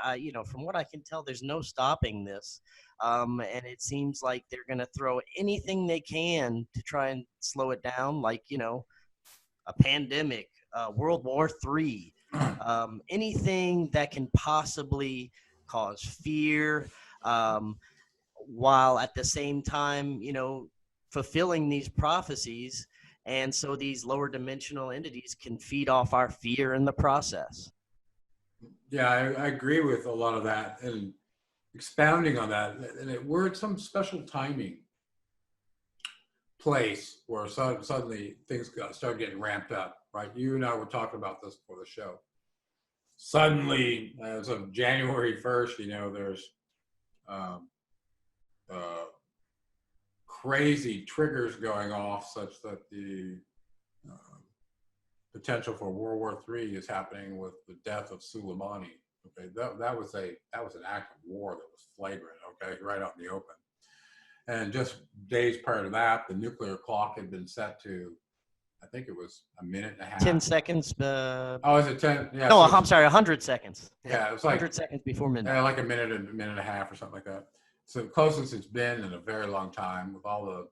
from what I can tell, there's no stopping this. And it seems like they're going to throw anything they can to try and slow it down, like, a pandemic, World War III, anything that can possibly cause fear, while at the same time, fulfilling these prophecies. And so these lower dimensional entities can feed off our fear in the process. Yeah, I agree with a lot of that, and expounding on that, and we're at some special timing place where suddenly things started getting ramped up, right? You and I were talking about this before the show. Suddenly, as of January 1st, there's um, crazy triggers going off such that the potential for World War III is happening with the death of Soleimani. Okay, that was an act of war that was flagrant. Okay, right out in the open. And just days prior to that, the nuclear clock had been set to, I think it was a minute and a half. 10 seconds. Oh, is it 10? Yeah. No, I'm sorry, 100 seconds. Yeah, it was like 100 seconds before midnight. like a minute and a half or something like that. So the closest it's been in a very long time, with all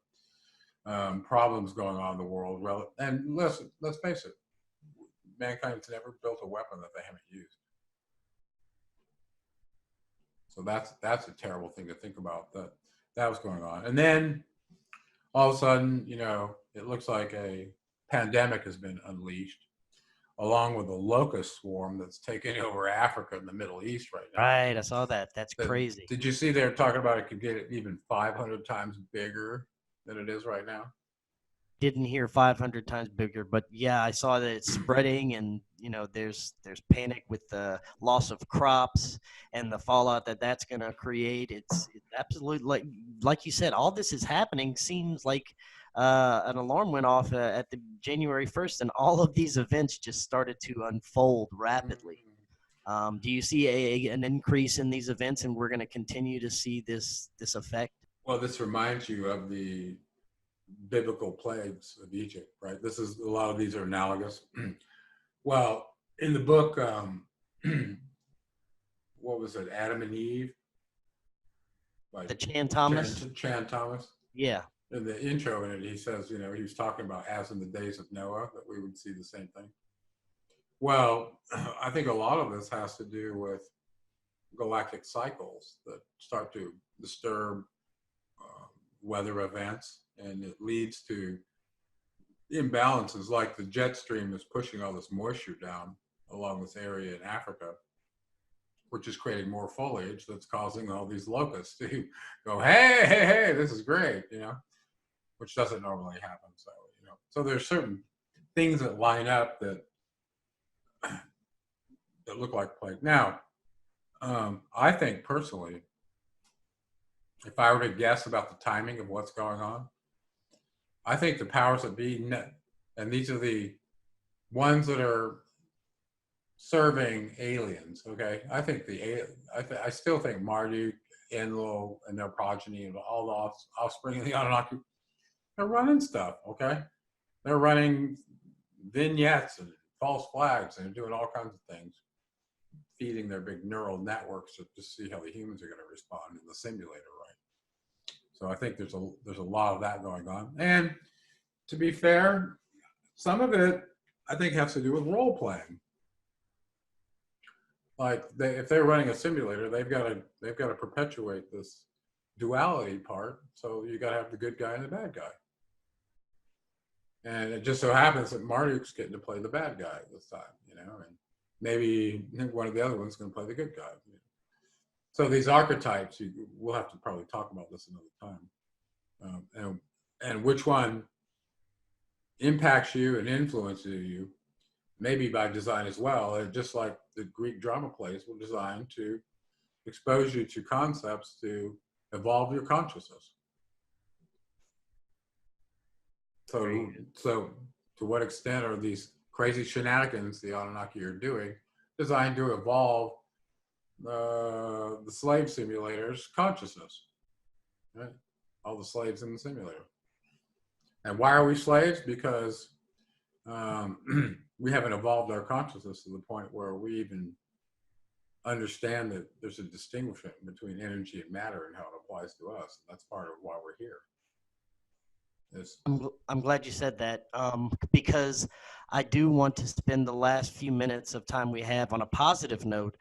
the problems going on in the world. And let's face it, mankind's never built a weapon that they haven't used. So that's a terrible thing to think about, that was going on. And then all of a sudden, it looks like a pandemic has been unleashed, along with a locust swarm that's taking over Africa and the Middle East right now. Right, I saw that. That's crazy. Did you see they're talking about it could get even 500 times bigger than it is right now? Didn't hear 500 times bigger, but yeah, I saw that it's spreading, and there's panic with the loss of crops and the fallout that's going to create. It's absolutely like you said, all this is happening. Seems like an alarm went off at the January 1st, and all of these events just started to unfold rapidly. Do you see an increase in these events, and we're going to continue to see this effect? Well, this reminds you of the biblical plagues of Egypt, right? A lot of these are analogous. Well, in the book, what was it, Adam and Eve? The Chan Thomas? Chan Thomas. Yeah. In the intro in it, he says, he was talking about as in the days of Noah, that we would see the same thing. Well, I think a lot of this has to do with galactic cycles that start to disturb weather events, and it leads to imbalances, like the jet stream is pushing all this moisture down along this area in Africa, which is creating more foliage that's causing all these locusts to go, hey, this is great, which doesn't normally happen. So, so there's certain things that line up that look like plague. Now, I think personally, if I were to guess about the timing of what's going on, I think the powers that be, and these are the ones that are serving aliens, okay? I think I still think Marduk, Enlil, and their progeny, and all the offspring of the Anunnaki, they're running stuff, okay? They're running vignettes and false flags, and they're doing all kinds of things, feeding their big neural networks to see how the humans are going to respond in the simulator, right? So I think there's a lot of that going on. And to be fair, some of it I think has to do with role playing. Like if they're running a simulator, they've got to perpetuate this duality part. So you got to have the good guy and the bad guy. And it just so happens that Marduk's getting to play the bad guy this time, and maybe one of the other one's going to play the good guy. So these archetypes, we'll have to probably talk about this another time, and which one impacts you and influences you, maybe by design as well. And just like the Greek drama plays were designed to expose you to concepts to evolve your consciousness. So to what extent are these crazy shenanigans the Anunnaki are doing designed to evolve the slave simulators consciousness, right? All the slaves in the simulator. And why are we slaves? Because we haven't evolved our consciousness to the point where we even understand that there's a distinction between energy and matter and how it applies to us. That's part of why we're here. I'm glad you said that, because I do want to spend the last few minutes of time we have on a positive note.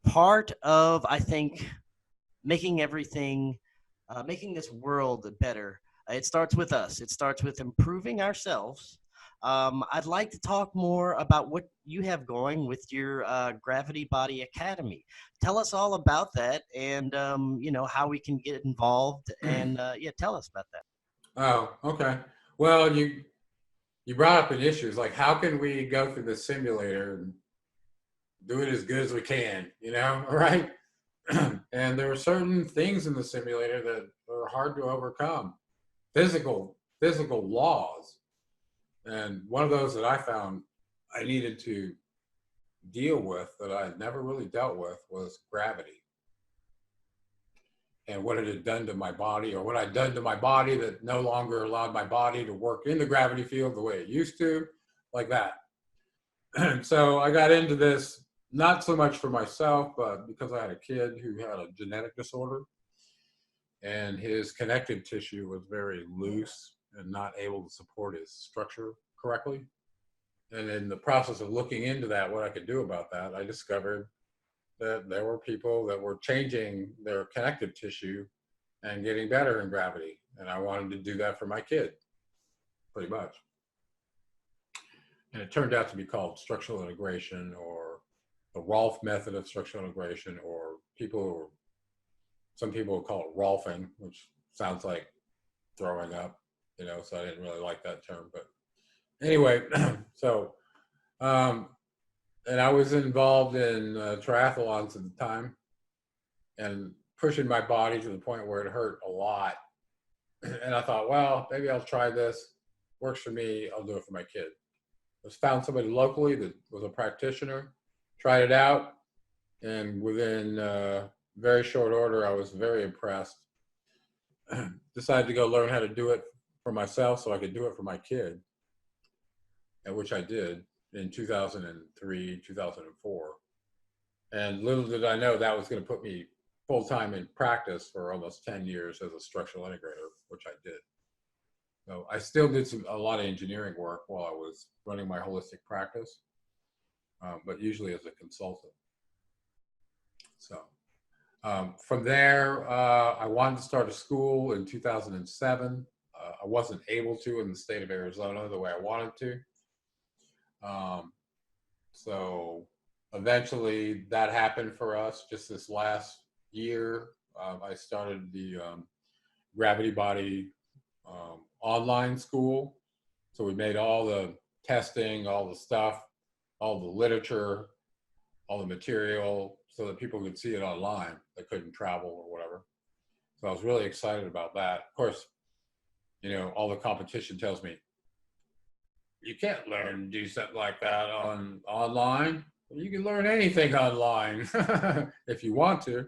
Part of, I think, making everything, making this world better, it starts with us. It starts with improving ourselves. I'd like to talk more about what you have going with your Gravity Body Academy. Tell us all about that, and how we can get involved. And yeah, tell us about that. Oh, okay. Well, you brought up an issue. It's like, how can we go through the simulator and do it as good as we can, right? And there are certain things in the simulator that are hard to overcome. Physical laws. And one of those that I found I needed to deal with that I had never really dealt with was gravity. And what it had done to my body, or what I'd done to my body that no longer allowed my body to work in the gravity field the way it used to, like that. And so I got into this, not so much for myself, but because I had a kid who had a genetic disorder and his connective tissue was very loose and not able to support his structure correctly. And in the process of looking into that, what I could do about that, I discovered that there were people that were changing their connective tissue and getting better in gravity. And I wanted to do that for my kid, pretty much. And it turned out to be called structural integration, or the Rolf method of structural integration, or some people would call it Rolfing, which sounds like throwing up, so I didn't really like that term. But anyway, so, and I was involved in triathlons at the time and pushing my body to the point where it hurt a lot. And I thought, well, maybe I'll try this. Works for me. I'll do it for my kid. I found somebody locally that was a practitioner, tried it out, and within very short order, I was very impressed. Decided to go learn how to do it for myself so I could do it for my kid, and which I did in 2003, 2004. And little did I know that was going to put me full-time in practice for almost 10 years as a structural integrator, which I did. So I still did a lot of engineering work while I was running my holistic practice, but usually as a consultant. So from there, I wanted to start a school in 2007. I wasn't able to in the state of Arizona the way I wanted to. So eventually that happened for us just this last year. I started the Gravity Body online school. So we made all the testing, all the stuff, all the literature, all the material so that people could see it online that couldn't travel or whatever. So I was really excited about that. Of course, all the competition tells me, you can't learn to do something like that online. You can learn anything online if you want to,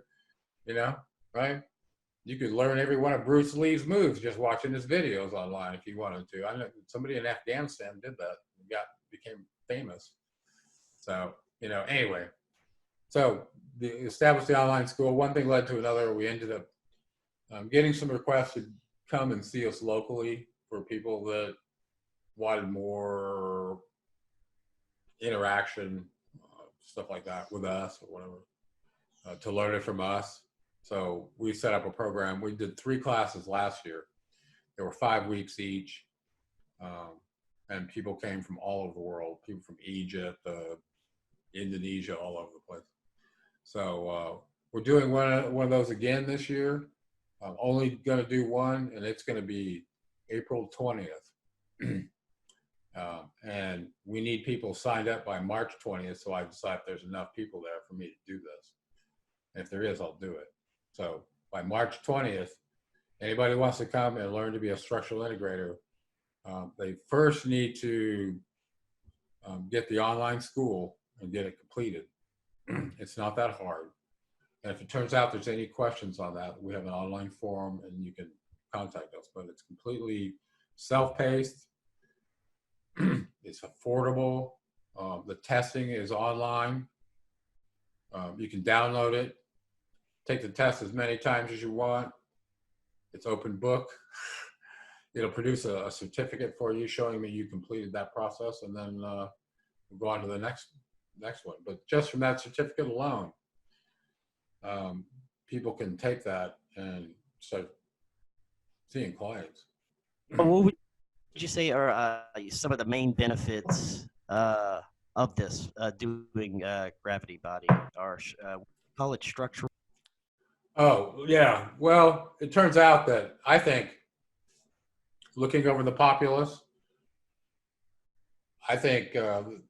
right? You could learn every one of Bruce Lee's moves just watching his videos online if you wanted to. I know somebody in Afghanistan did that and became famous. So, anyway. So established the online school. One thing led to another. We ended up getting some requests to come and see us locally for people that wanted more interaction, stuff like that with us or whatever, to learn it from us. So we set up a program. We did 3 classes last year. There were 5 weeks each. And people came from all over the world, people from Egypt, Indonesia, all over the place. So we're doing one of those again this year. I'm only going to do one, and it's going to be April 20th. And we need people signed up by March 20th, so I decide if there's enough people there for me to do this. If there is, I'll do it. So by March 20th, anybody who wants to come and learn to be a structural integrator, they first need to get the online school and get it completed. It's not that hard. And if it turns out there's any questions on that, we have an online forum and you can contact us. But it's completely self-paced. It's affordable. The testing is online. You can download it, take the test as many times as you want. It's open book. It'll produce a certificate for you showing me you completed that process, and then we'll go on to the next one. But just from that certificate alone, people can take that and start seeing clients. What would you say are some of the main benefits of this doing gravity body, or call it structural? Oh, yeah. Well, it turns out that I think, looking over the populace, I think the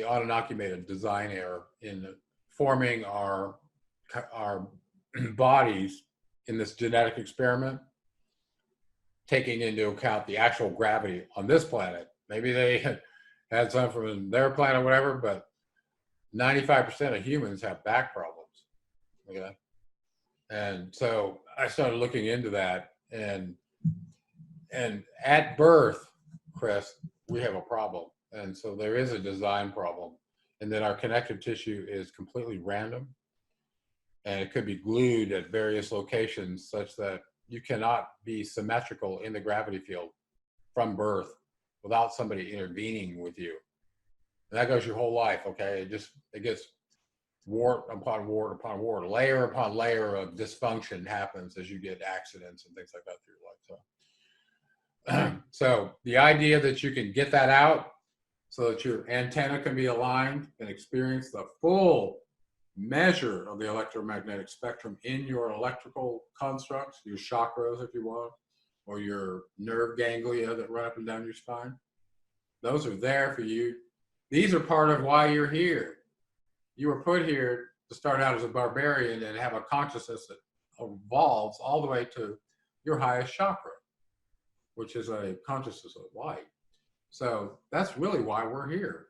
Anunnaki made a design error in forming our bodies in this genetic experiment, taking into account the actual gravity on this planet. Maybe they had some from their planet or whatever, but 95% of humans have back problems. Okay. And so I started looking into that, and at birth, Chris, we have a problem. And so there is a design problem. And then our connective tissue is completely random. And it could be glued at various locations such that you cannot be symmetrical in the gravity field from birth without somebody intervening with you. And that goes your whole life, okay? It gets wart upon wart upon wart, layer upon layer of dysfunction happens as you get accidents and things like that through your life. So the idea that you can get that out so that your antenna can be aligned and experience the full measure of the electromagnetic spectrum in your electrical constructs, your chakras, if you want, or your nerve ganglia that run up and down your spine. Those are there for you. These are part of why you're here. You were put here to start out as a barbarian and have a consciousness that evolves all the way to your highest chakra, which is a consciousness of light. So that's really why we're here.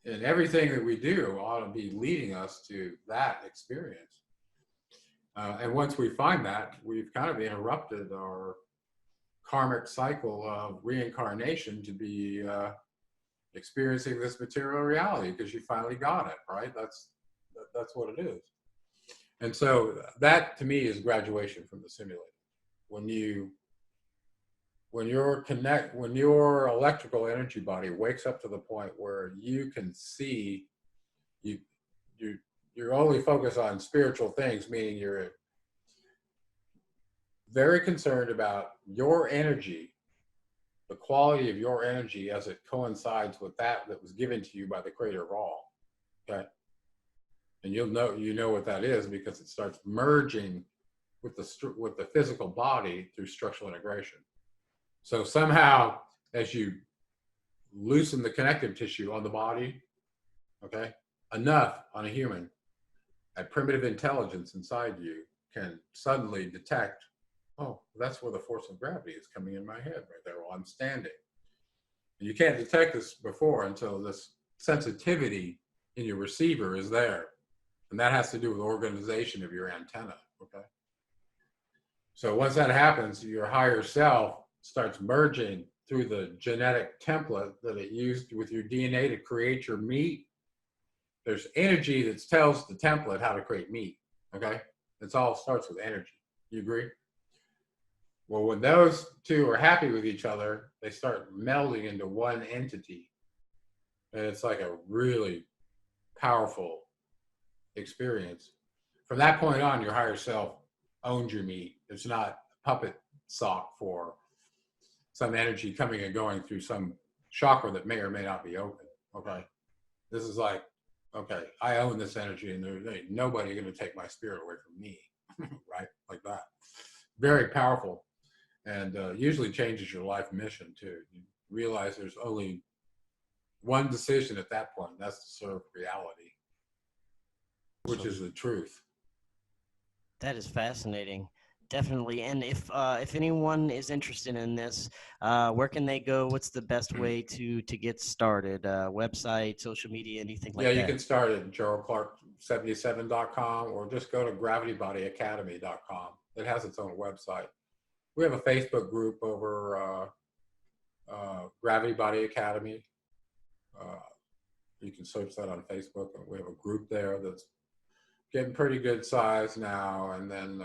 And everything that we do ought to be leading us to that experience. And once we find that, we've kind of interrupted our karmic cycle of reincarnation to be experiencing this material reality, because you finally got it, right? That's what it is. And so that to me is graduation from the simulator. When your electrical energy body wakes up to the point where you can see, you're only focused on spiritual things, meaning you're very concerned about your energy, the quality of your energy as it coincides with that was given to you by the creator of all. Okay. And you know what that is, because it starts merging with the physical body through structural integration. So somehow, as you loosen the connective tissue on the body, okay, enough on a human, a primitive intelligence inside you can suddenly detect, oh, that's where the force of gravity is coming in my head right there while I'm standing. And you can't detect this before until this sensitivity in your receiver is there. And that has to do with organization of your antenna, okay? So once that happens, your higher self starts merging through the genetic template that it used with your DNA to create your meat. There's energy that tells the template how to create meat, okay? It all starts with energy. You agree? Well, when those two are happy with each other, they start melding into one entity. And it's like a really powerful experience. From that point on, your higher self owns your meat. It's not a puppet sock for some energy coming and going through some chakra that may or may not be open. Okay. This is like, okay, I own this energy, and there's nobody going to take my spirit away from me. Right? Like that. Very powerful. And usually changes your life mission too. You realize there's only one decision at that point, and that's to serve reality, which is the truth. That is fascinating. Definitely. And if anyone is interested in this, where can they go? What's the best way to get started? Website, social media, anything Yeah, like you that? can start at geraldclark77.com or just go to gravitybodyacademy.com. It has its own website. We have a Facebook group over Gravity Body Academy. You can search that on Facebook, and we have a group there that's getting pretty good size now. And then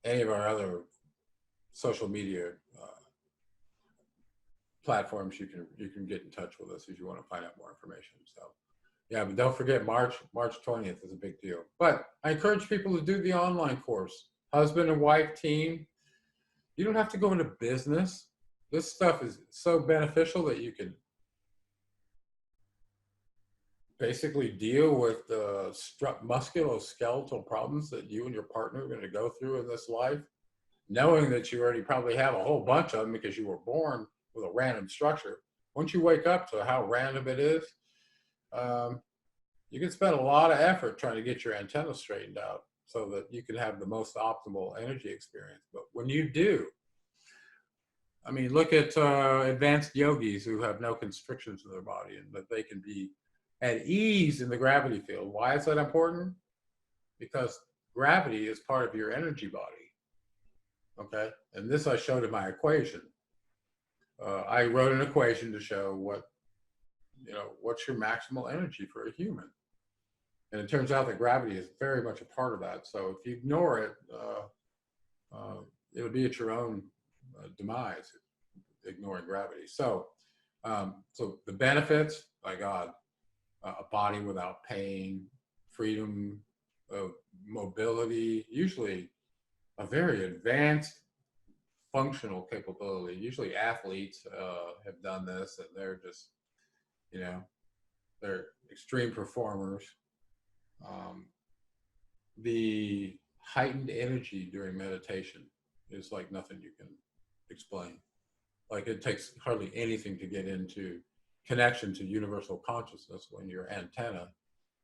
any of our other social media platforms, you can get in touch with us if you want to find out more information. So yeah, but don't forget March 20th is a big deal. But I encourage people to do the online course. Husband and wife team. You don't have to go into business. This stuff is so beneficial that you can basically deal with the musculoskeletal problems that you and your partner are going to go through in this life, knowing that you already probably have a whole bunch of them because you were born with a random structure. Once you wake up to how random it is, you can spend a lot of effort trying to get your antenna straightened out so that you can have the most optimal energy experience. But when you do, I mean, look at advanced yogis who have no constrictions in their body and that they can be at ease in the gravity field. Why is that important? Because gravity is part of your energy body. Okay, and this I showed in my equation. I wrote an equation to show what's your maximal energy for a human, and it turns out that gravity is very much a part of that. So if you ignore it, it'll be at your own demise, ignoring gravity. So, so the benefits, by God, a body without pain, freedom of mobility, usually a very advanced functional capability. Usually athletes have done this, and they're just, they're extreme performers. The heightened energy during meditation is like nothing you can explain. Like it takes hardly anything to get into connection to universal consciousness when your antenna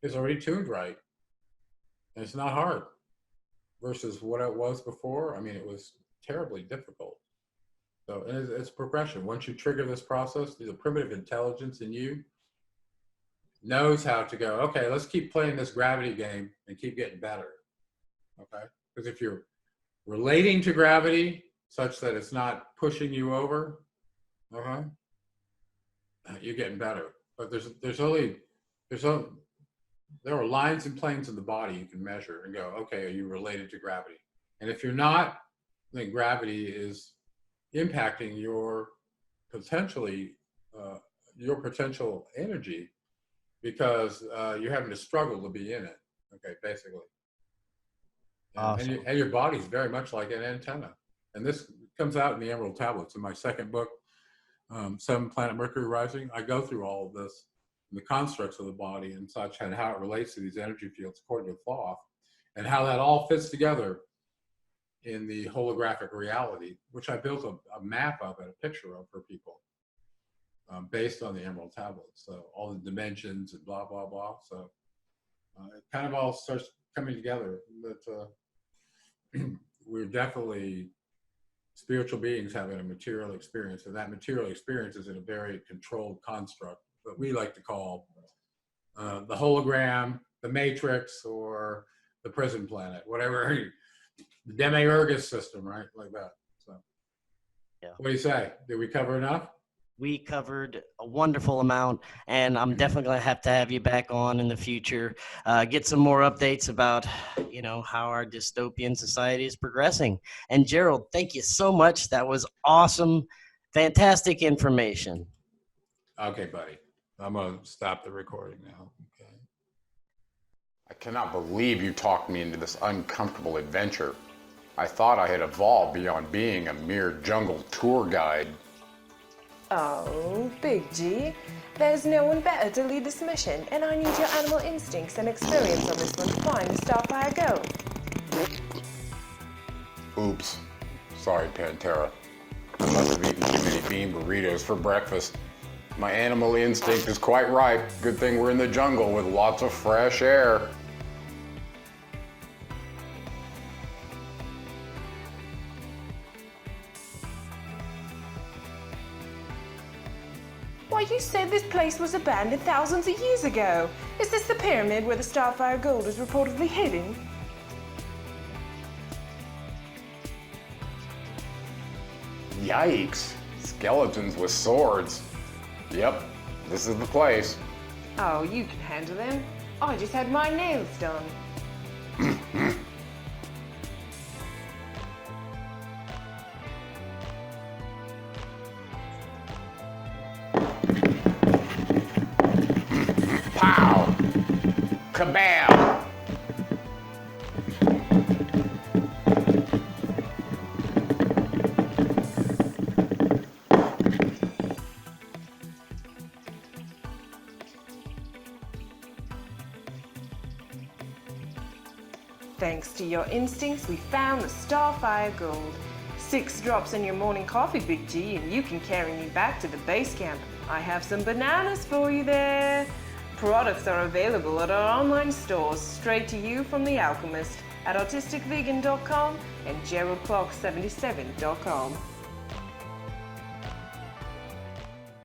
is already tuned right. And it's not hard versus what it was before. I mean, it was terribly difficult. So it's progression. Once you trigger this process, the primitive intelligence in you knows how to go, okay, let's keep playing this gravity game and keep getting better. Okay? Because if you're relating to gravity such that it's not pushing you over, you're getting better. But there are lines and planes in the body you can measure and go, okay, are you related to gravity? And if you're not, then gravity is impacting your potential energy because you're having to struggle to be in it. Okay, basically. Awesome. And your body's very much like an antenna. And this comes out in the Emerald Tablets in my second book, 7 Planet Mercury Rising. I go through all of this, the constructs of the body and such, and how it relates to these energy fields according to Thoth, and how that all fits together in the holographic reality, which I built a map of and a picture of for people based on the Emerald Tablets. So all the dimensions and blah, blah, blah. So it kind of all starts coming together that we're definitely spiritual beings having a material experience, and that material experience is in a very controlled construct that we like to call the hologram, the matrix, or the prison planet, whatever, the Demiurgus system, right? Like that. So, Yeah. What do you say? Did we cover enough? We covered a wonderful amount, and I'm definitely going to have you back on in the future, get some more updates about, how our dystopian society is progressing. And Gerald, thank you so much. That was awesome. Fantastic information. Okay, buddy. I'm going to stop the recording now. Okay. I cannot believe you talked me into this uncomfortable adventure. I thought I had evolved beyond being a mere jungle tour guide. Oh, Big G, there's no one better to lead this mission, and I need your animal instincts and experience on this one to find the Starfire Go. Oops. Sorry, Pantera. I must have eaten too many bean burritos for breakfast. My animal instinct is quite right. Good thing we're in the jungle with lots of fresh air. you said this place was abandoned thousands of years ago. Is this the pyramid where the Starfire gold is reportedly hidden? Yikes. Skeletons with swords. Yep, this is the place. Oh, you can handle them. I just had my nails done. Pow! Kabam! Thanks to your instincts, we found the Starfire gold. 6 drops in your morning coffee, Big G, and you can carry me back to the base camp. I have some bananas for you there. Products are available at our online stores, straight to you from The Alchemist, at autisticvegan.com and geraldclark77.com.